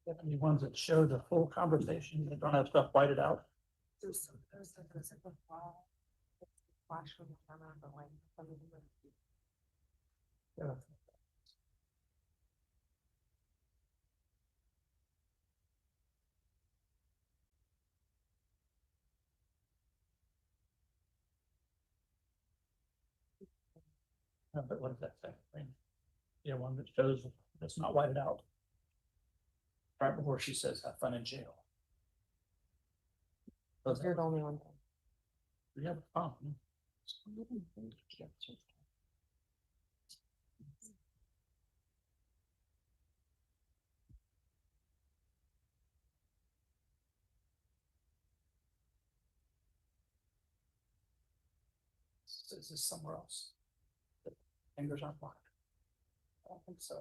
Definitely ones that show the full conversation, that don't have stuff whited out. Yeah. But what is that second thing? Yeah, one that shows that's not whited out. Right before she says have fun in jail. You're the only one. Yeah, oh. Is this somewhere else? The fingers aren't blocked. I don't think so.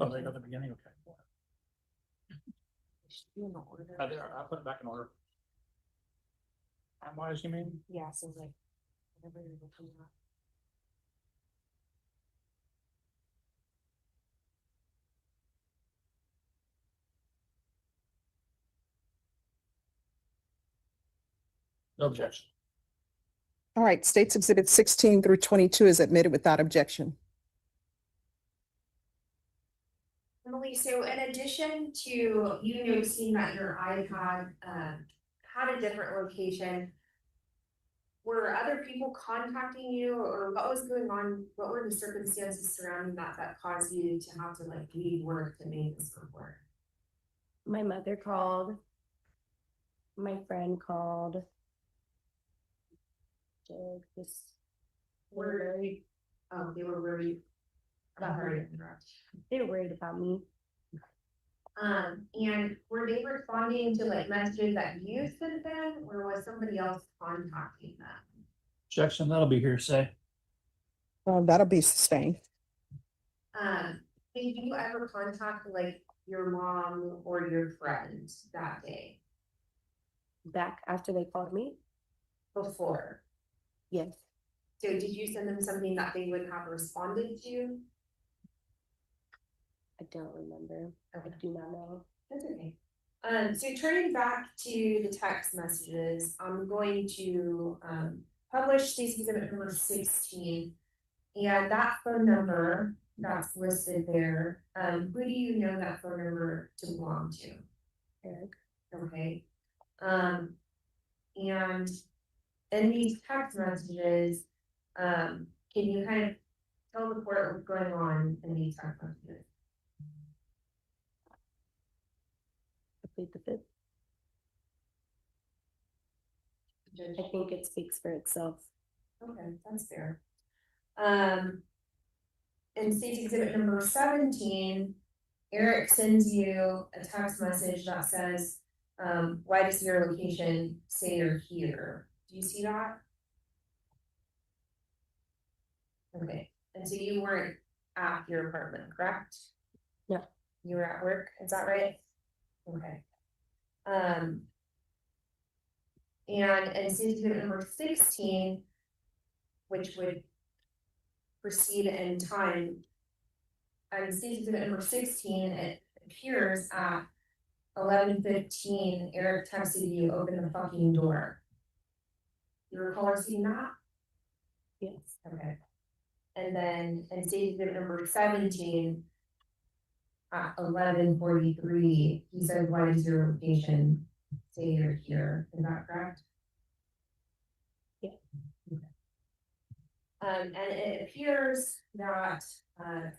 Oh, they got the beginning, okay. There, I'll put it back in order. Wise, you mean? Yeah, so like, whatever you're looking at. No objection. All right, States Exhibit 16 through 22 is admitted without objection. Emily, so in addition to you noticing that your iPad had a different location, were other people contacting you, or what was going on? What were the circumstances surrounding that caused you to have to like leave work to make this report? My mother called. My friend called. Just Were worried. they were worried about her. They were worried about me. And were they responding to like messages that you sent them, or was somebody else contacting them? Objection, that'll be hearsay. That'll be sustained. Did you ever contact like your mom or your friend that day Back after they called me? before? Yes. So did you send them something that they would have responded to? I don't remember. I do not know. That's okay. So turning back to the text messages, I'm going to publish Stacy Exhibit number 16. And that phone number that's listed there, who do you know that phone number to belong to? Eric. Okay. And in these text messages, can you kind of tell the court what's going on in these text messages? I plead the fifth. I think it speaks for itself. Okay, that's fair. In State's Exhibit number 17, Eric sends you a text message that says, why does your location say you're here? Do you see that? Okay, and so you weren't at your apartment, correct? No. You were at work, is that right? Okay. And in State's Exhibit number 16, which would proceed in time. And State's Exhibit number 16, it appears at 11:15. Eric texted you, open the fucking door. You recall seeing that? Yes. Okay. And then in State's Exhibit number 17, at 11:43, he said, why does your location say you're here? Is that correct? Yeah. Okay. And it appears that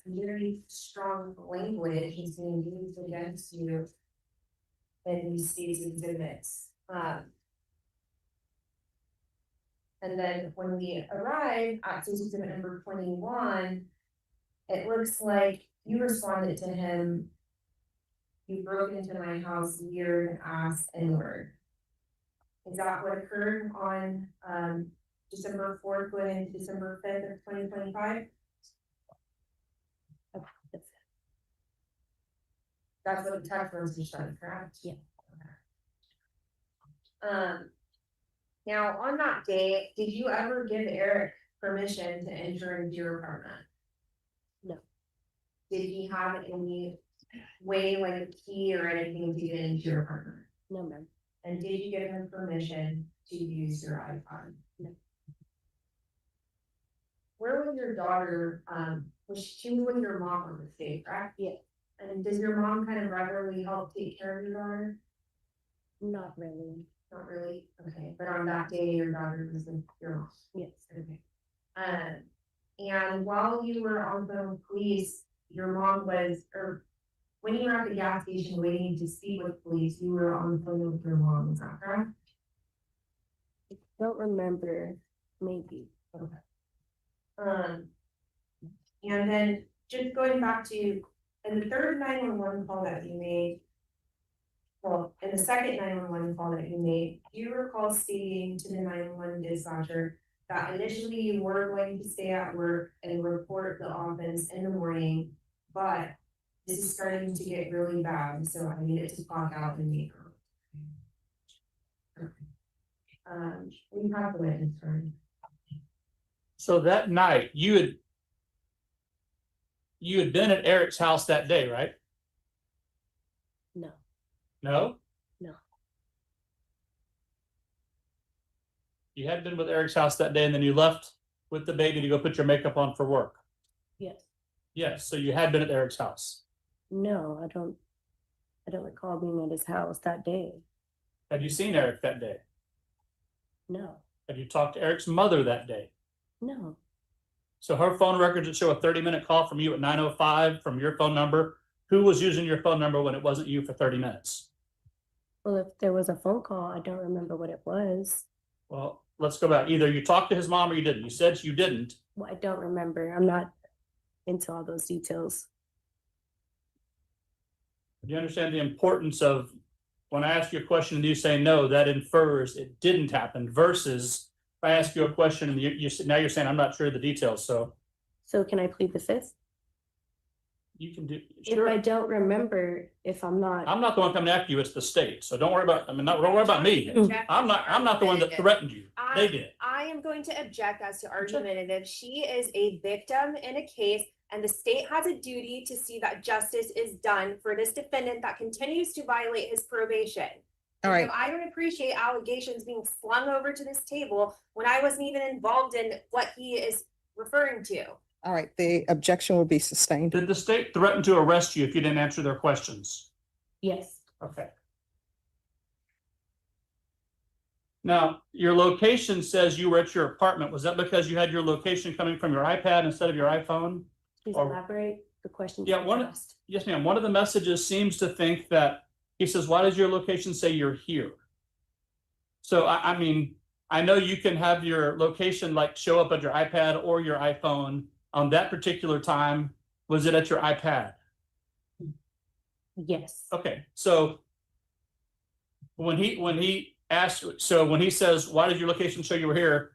very strong language is being used against you in these State's exhibits. And then when we arrive at State's Exhibit number 21, it looks like you responded to him, you broke into my house, weird ass N-word. Is that what occurred on December 4th going into December 5th of 2025? That's what the text message said, correct? Yeah. Now on that day, did you ever give Eric permission to enter into your apartment? No. Did he have any way, like a key or anything to get into your apartment? No, ma'am. And did you give him permission to use your iPhone? No. Where was your daughter, she was with your mom on this day, correct? Yes. And does your mom kind of regularly help take care of your daughter? Not really. Not really, okay, but on that day, your daughter was with your mom? Yes. Okay. And while you were on the phone with police, your mom was, or when you were at the gas station waiting to speak with police, you were on the phone with your mom, is that correct? Don't remember, maybe. And then just going back to, in the third 911 call that you made, well, in the second 911 call that you made, do you recall stating to the 911 dispatcher that initially you were going to stay at work and report the offense in the morning, but this is starting to get really bad, so I needed to clock out and meet her. We have the witness, sorry. So that night, you had been at Eric's house that day, right? No. No? No. You had been with Eric's house that day and then you left with the baby to go put your makeup on for work. Yes. Yes, so you had been at Eric's house. No, I don't recall being at his house that day. Have you seen Eric that day? No. Have you talked to Eric's mother that day? No. So her phone records that show a 30-minute call from you at 9:05 from your phone number. Who was using your phone number when it wasn't you for 30 minutes? Well, if there was a phone call, I don't remember what it was. Well, let's go back. Either you talked to his mom or you didn't. You said you didn't. Well, I don't remember. I'm not into all those details. Do you understand the importance of when I ask you a question and you say no, that infers it didn't happen versus if I ask you a question and now you're saying I'm not sure of the details, so So can I plead the fifth? you can do. If Sure. I don't remember, if I'm not. I'm not the one coming after you, it's the state. So don't worry about, don't worry about me. I'm not the one that threatened you. They did. I am going to object as to argumentative. She is a victim in a case, and the state has a duty to see that justice is done for this defendant that continues to violate his probation. All right. So I don't appreciate allegations being slung over to this table when I wasn't even involved in what he is referring to. All right, the objection will be sustained. Did the state threaten to arrest you if you didn't answer their questions? Yes. Okay. Now, your location says you were at your apartment. Was that because you had your location coming from your iPad instead of your iPhone? Please Or- elaborate the question. Yeah, yes, ma'am. One of the messages seems to think that he says, why does your location say you're here? So I mean, I know you can have your location like show up at your iPad or your iPhone on that particular time. Was it at your iPad? Yes. Okay, so when he asked, so when he says, why did your location show you were here?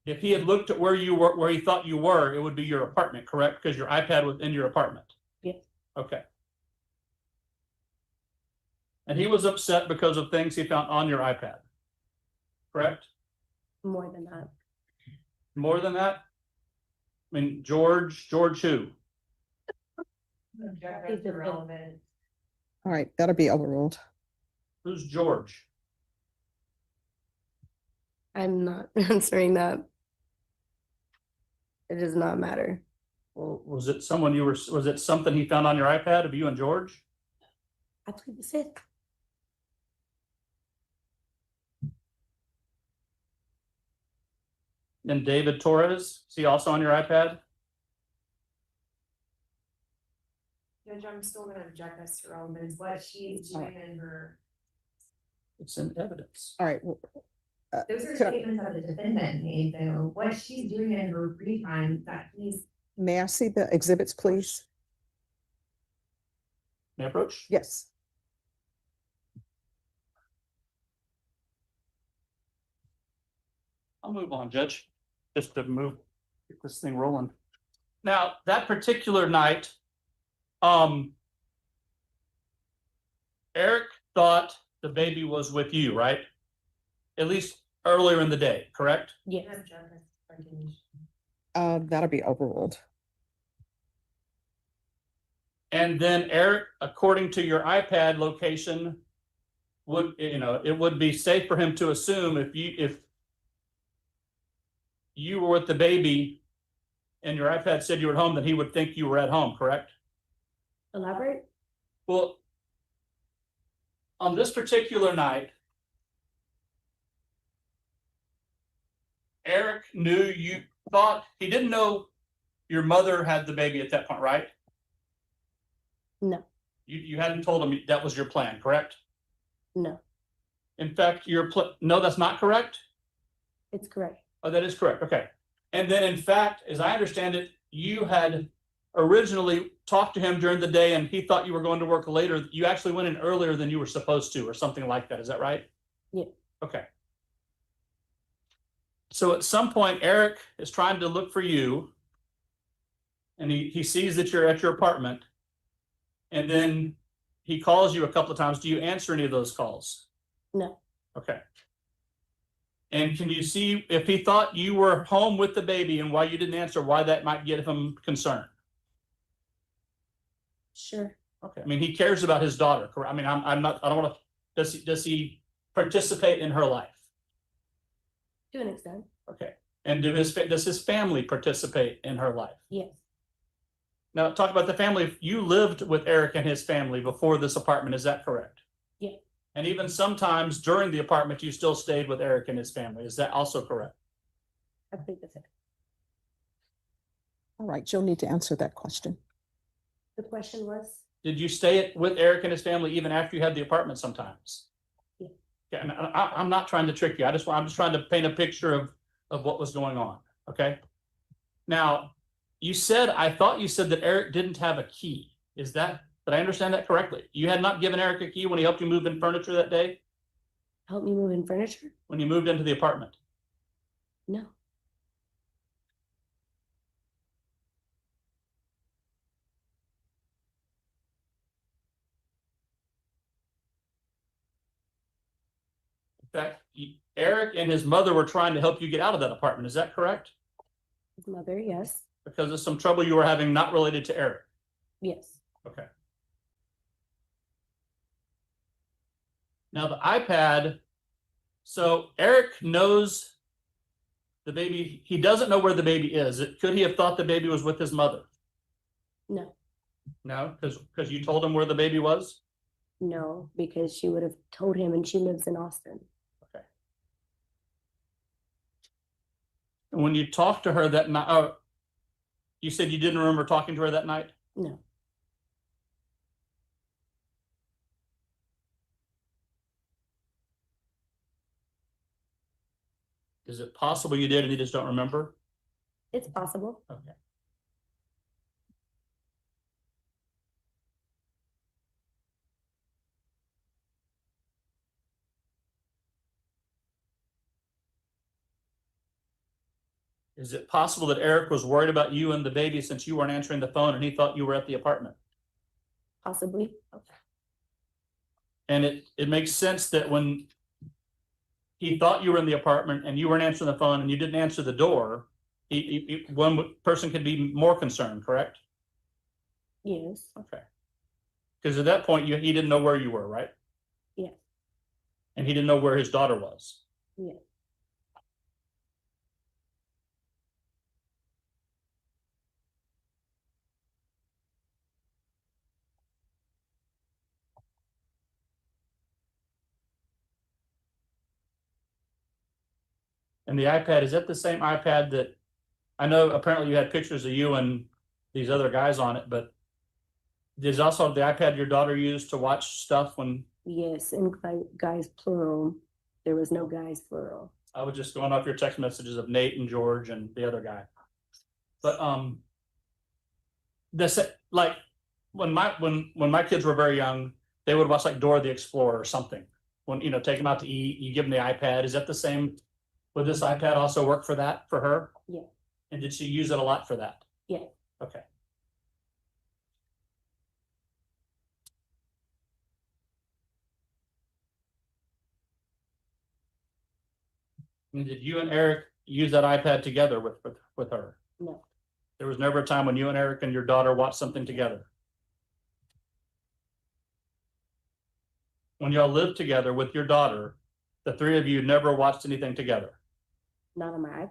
If he had looked at where you were, where he thought you were, it would be your apartment, correct? Because your iPad was in your apartment. Yes. Okay. And he was upset because of things he found on your iPad, correct? More than that. More than that? I mean, George who? Object as irrelevant. All right, that'll be overruled. Who's George? I'm not answering that. It does not matter. Well, was it someone was it something he found on your iPad of you and George? I plead the fifth. And David Torres, is he also on your iPad? Judge, I'm still gonna object as to relevance, what she's doing in her, It's in evidence. All right. those are Can I- statements that the defendant made, though, what she's doing in her free time that he's. May I see the exhibits, please? May I approach? Yes. I'll move on, Judge, just to get this thing rolling. Now, that particular night, Eric thought the baby was with you, right? At least earlier in the day, correct? Yes. That'll be overruled. And then Eric, according to your iPad location, would, you know, it would be safe for him to assume if you were with the baby and your iPad said you were at home, then he would think you were at home, correct? Elaborate? Well, on this particular night, Eric knew you thought, he didn't know your mother had the baby at that point, right? No, You hadn't told him that was your plan, correct? no, In fact, no, that's not correct? it's correct. Oh, that is correct, okay. And then in fact, as I understand it, you had originally talked to him during the day and he thought you were going to work later. You actually went in earlier than you were supposed to, or something like that, is that right? Yeah. Okay. So at some point, Eric is trying to look for you. And he sees that you're at your apartment. And then he calls you a couple of times. Do you answer any of those calls? No, Okay. And can you see if he thought you were home with the baby and why you didn't answer, why that might get him concerned? sure. Okay, I mean, he cares about his daughter, correct? I mean, I don't want to, does he participate in her life? To an extent, Okay, and does his family participate in her life? yes, Now, talk about the family. You lived with Eric and his family before this apartment, is that correct? Yeah. And even sometimes during the apartment, you still stayed with Eric and his family, is that also correct? I think that's it. All right, you'll need to answer that question. The question was? Did you stay with Eric and his family even after you had the apartment sometimes? Yeah. Yeah, and I'm not trying to trick you. I'm just trying to paint a picture of what was going on. Okay. Now, I thought you said that Eric didn't have a key. Did I understand that correctly? You had not given Eric a key when he helped you move in furniture that day? Help me move in furniture? When you moved into the apartment? No, In fact, Eric and his mother were trying to help you get out of that apartment. Is that correct? his mother, yes, Because of some trouble you were having not related to Eric. yes, Okay. Now the iPad, so Eric knows the baby, he doesn't know where the baby is. Could he have thought the baby was with his mother? no, No, because you told him where the baby was? no, because she would have told him and she lives in Austin. Okay. And when you talked to her that night, you said you didn't remember talking to her that night? No, Is it possible you did and you just don't remember? it's possible. Okay. Is it possible that Eric was worried about you and the baby since you weren't answering the phone and he thought you were at the apartment? Possibly. And it makes sense that when he thought you were in the apartment and you weren't answering the phone and you didn't answer the door, one person could be more concerned, correct? Yes, Okay. Because at that point, he didn't know where you were, right? yes, And he didn't know where his daughter was. yes. And the iPad, is that the same iPad that, I know apparently you had pictures of you and these other guys on it, but there's also the iPad your daughter used to watch stuff when, Yes, and guys plural. There was no guys plural. I was just going off your text messages of Nate and George and the other guy. But this, like when my kids were very young, they would watch like Dora the Explorer or something. When, take them out to eat, you give them the iPad. Is that the same? Would this iPad also work for that, for her? Yeah, And did she use it a lot for that? yeah. Okay. And did you and Eric use that iPad together with her? No, There was never a time when you and Eric and your daughter watched something together? when y'all lived together with your daughter, the three of you never watched anything together? Not on my iPad.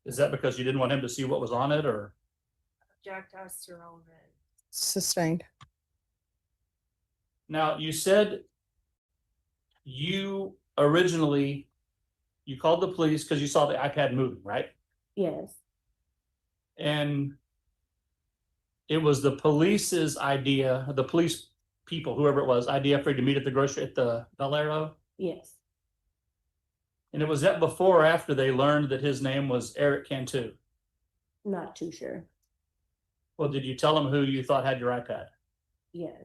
Is that because you didn't want him to see what was on it, or? Object as to relevant. Sustained. Now, you said you originally, you called the police because you saw the iPad moving, right? Yes. And it was the police's idea, the police people, whoever it was, idea for you to meet at the grocery, at the Valero? Yes. And it was that before or after they learned that his name was Erik Cantu? Not too sure. Well, did you tell them who you thought had your iPad? Yes.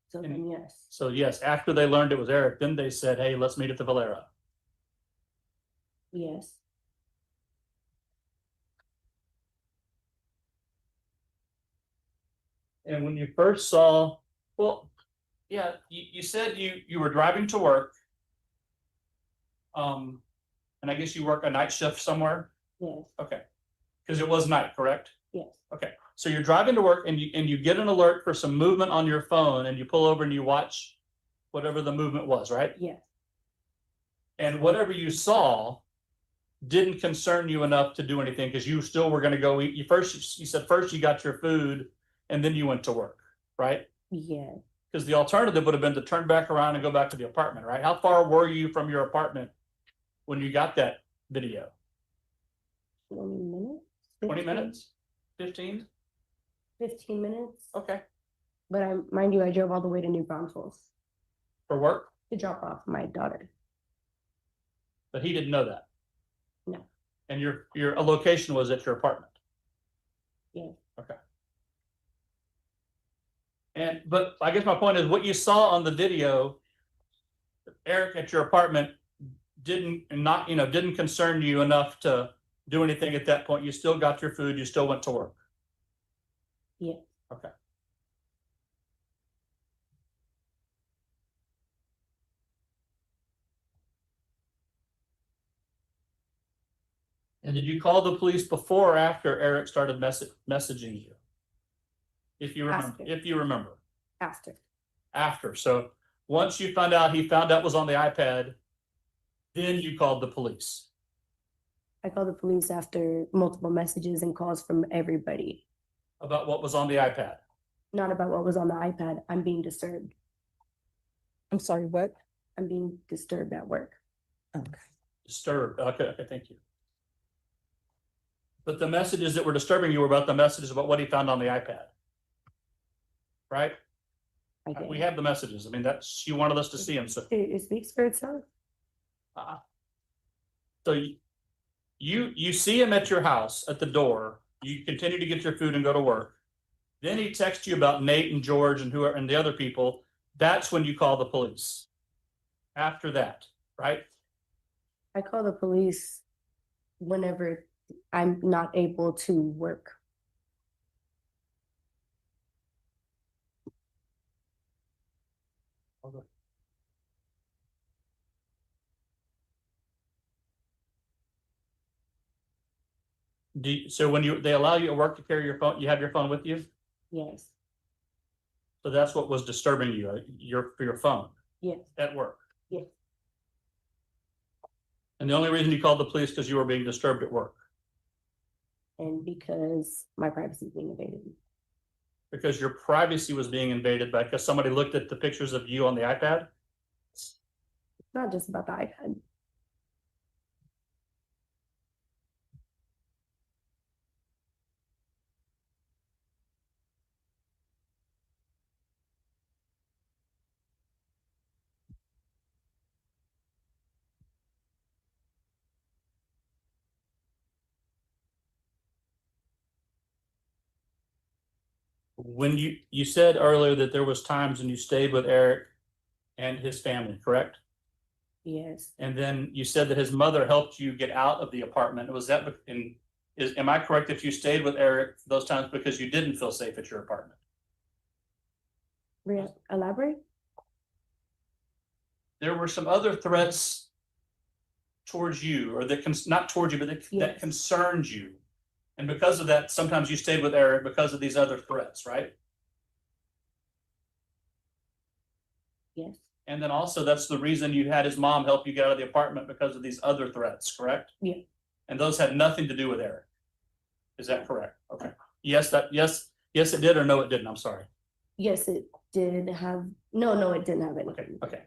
So And- then yes. So yes, after they learned it was Eric, then they said, hey, let's meet at the Valero. Yes. And when you first saw, well, yeah, you said you were driving to work. And I guess you work a night shift somewhere? Yes. Okay. Because it was night, correct? Yes. Okay. So you're driving to work and you get an alert for some movement on your phone and you pull over and you watch whatever the movement was, right? Yes. And whatever you saw didn't concern you enough to do anything because you still were going to go eat. You said first you got your food and then you went to work, right? Yeah. Because the alternative would have been to turn back around and go back to the apartment, right? How far were you from your apartment when you got that video? 20 minutes. 20 15 minutes? 15? 15 minutes. Okay. But mind you, I drove all the way to New Braunfels For work? to drop off my daughter. But he didn't know that. No. And your location was at your apartment. Yeah. Okay. But I guess my point is what you saw on the video, Eric at your apartment didn't concern you enough to do anything at that point. You still got your food, you still went to work. Yeah. Okay. And did you call the police before or after Eric started messaging you? If you remember, After. after. So once you found out he found out was on the iPad, then you called the police. I called the police after multiple messages and calls from everybody. About what was on the iPad. Not about what was on the iPad. I'm being disturbed. I'm sorry, what? I'm being disturbed at work. Okay. Disturbed. Okay, thank you. But the messages that were disturbing you were about the messages about what he found on the iPad. Right? I did. We have the messages. I mean, that's, you wanted us to see them, so. It speaks for itself. So you see him at your house at the door, you continue to get your food and go to work. Then he texts you about Nate and George and whoever and the other people. That's when you call the police. After that, right? I call the police whenever I'm not able to work. So when they allow you at work to carry your phone, you have your phone with you? Yes. So that's what was disturbing you, your phone Yes. at work. Yes. And the only reason you called the police because you were being disturbed at work, And because my privacy is being invaded. because your privacy was being invaded because somebody looked at the pictures of you on the iPad. It's not just about the iPad. When you said earlier that there was times when you stayed with Eric and his family, correct? Yes. And then you said that his mother helped you get out of the apartment. Was that am I correct if you stayed with Eric those times because you didn't feel safe at your apartment? Elaborate? There were some other threats towards you, or not towards you, but that Yes. concerned you And because of that, sometimes you stayed with Eric because of these other threats, right? Yes, And then also that's the reason you had his mom help you get out of the apartment because of these other threats, correct? Yeah. And those had nothing to do with Eric. Is that correct? Okay. Yes, it did, or no, it didn't. I'm sorry. yes, it did have, no, it didn't have Okay, anything. okay.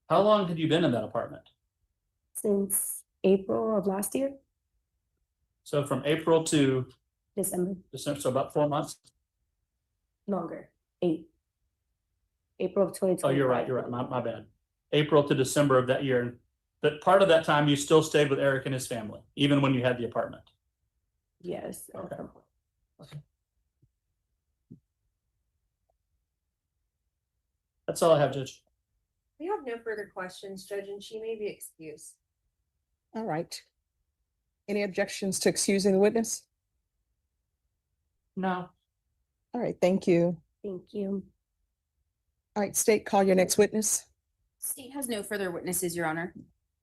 How long had you been in that apartment? Since April of last year, So from April to December, December, so about 4 months? longer, April of 2020. Oh, you're right. My bad. April to December of that year. But part of that time you still stayed with Eric and his family, even when you had the apartment. Yes. Okay. That's all I have, Judge. We have no further questions, Judge, and she may be excused. All right. Any objections to excusing the witness? No. All right, thank you. Thank you. All right, state, call your next witness. State has no further witnesses, Your Honor.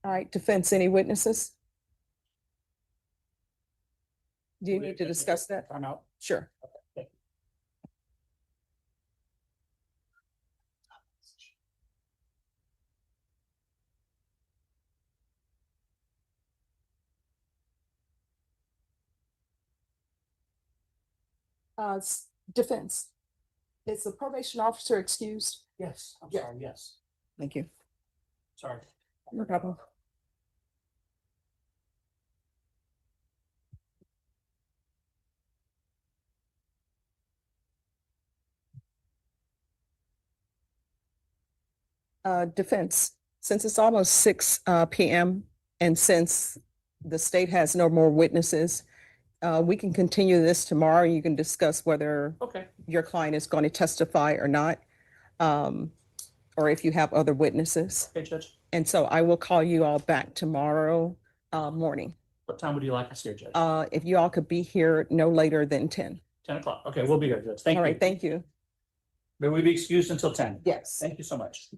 All right, defense, any witnesses? Do you need to discuss that? I'm out. Sure. Defense, is the probation officer excused? Yes, I'm Yeah. sorry, yes. Thank you. Sorry. No problem. Defense, since it's almost 6 PM and since the state has no more witnesses, we can continue this tomorrow. You can discuss whether Okay. your client is going to testify or not, or if you have other witnesses. Okay, Judge. And so I will call you all back tomorrow morning. What time would you like us here, Judge? If you all could be here no later than 10. 10 o'clock. Okay, we'll be here, Judge. Thank All you. right, thank you. May we be excused until 10? Yes. Thank you so much.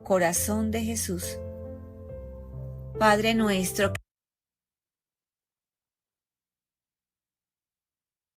Corazón de Jesús. Padre nuestro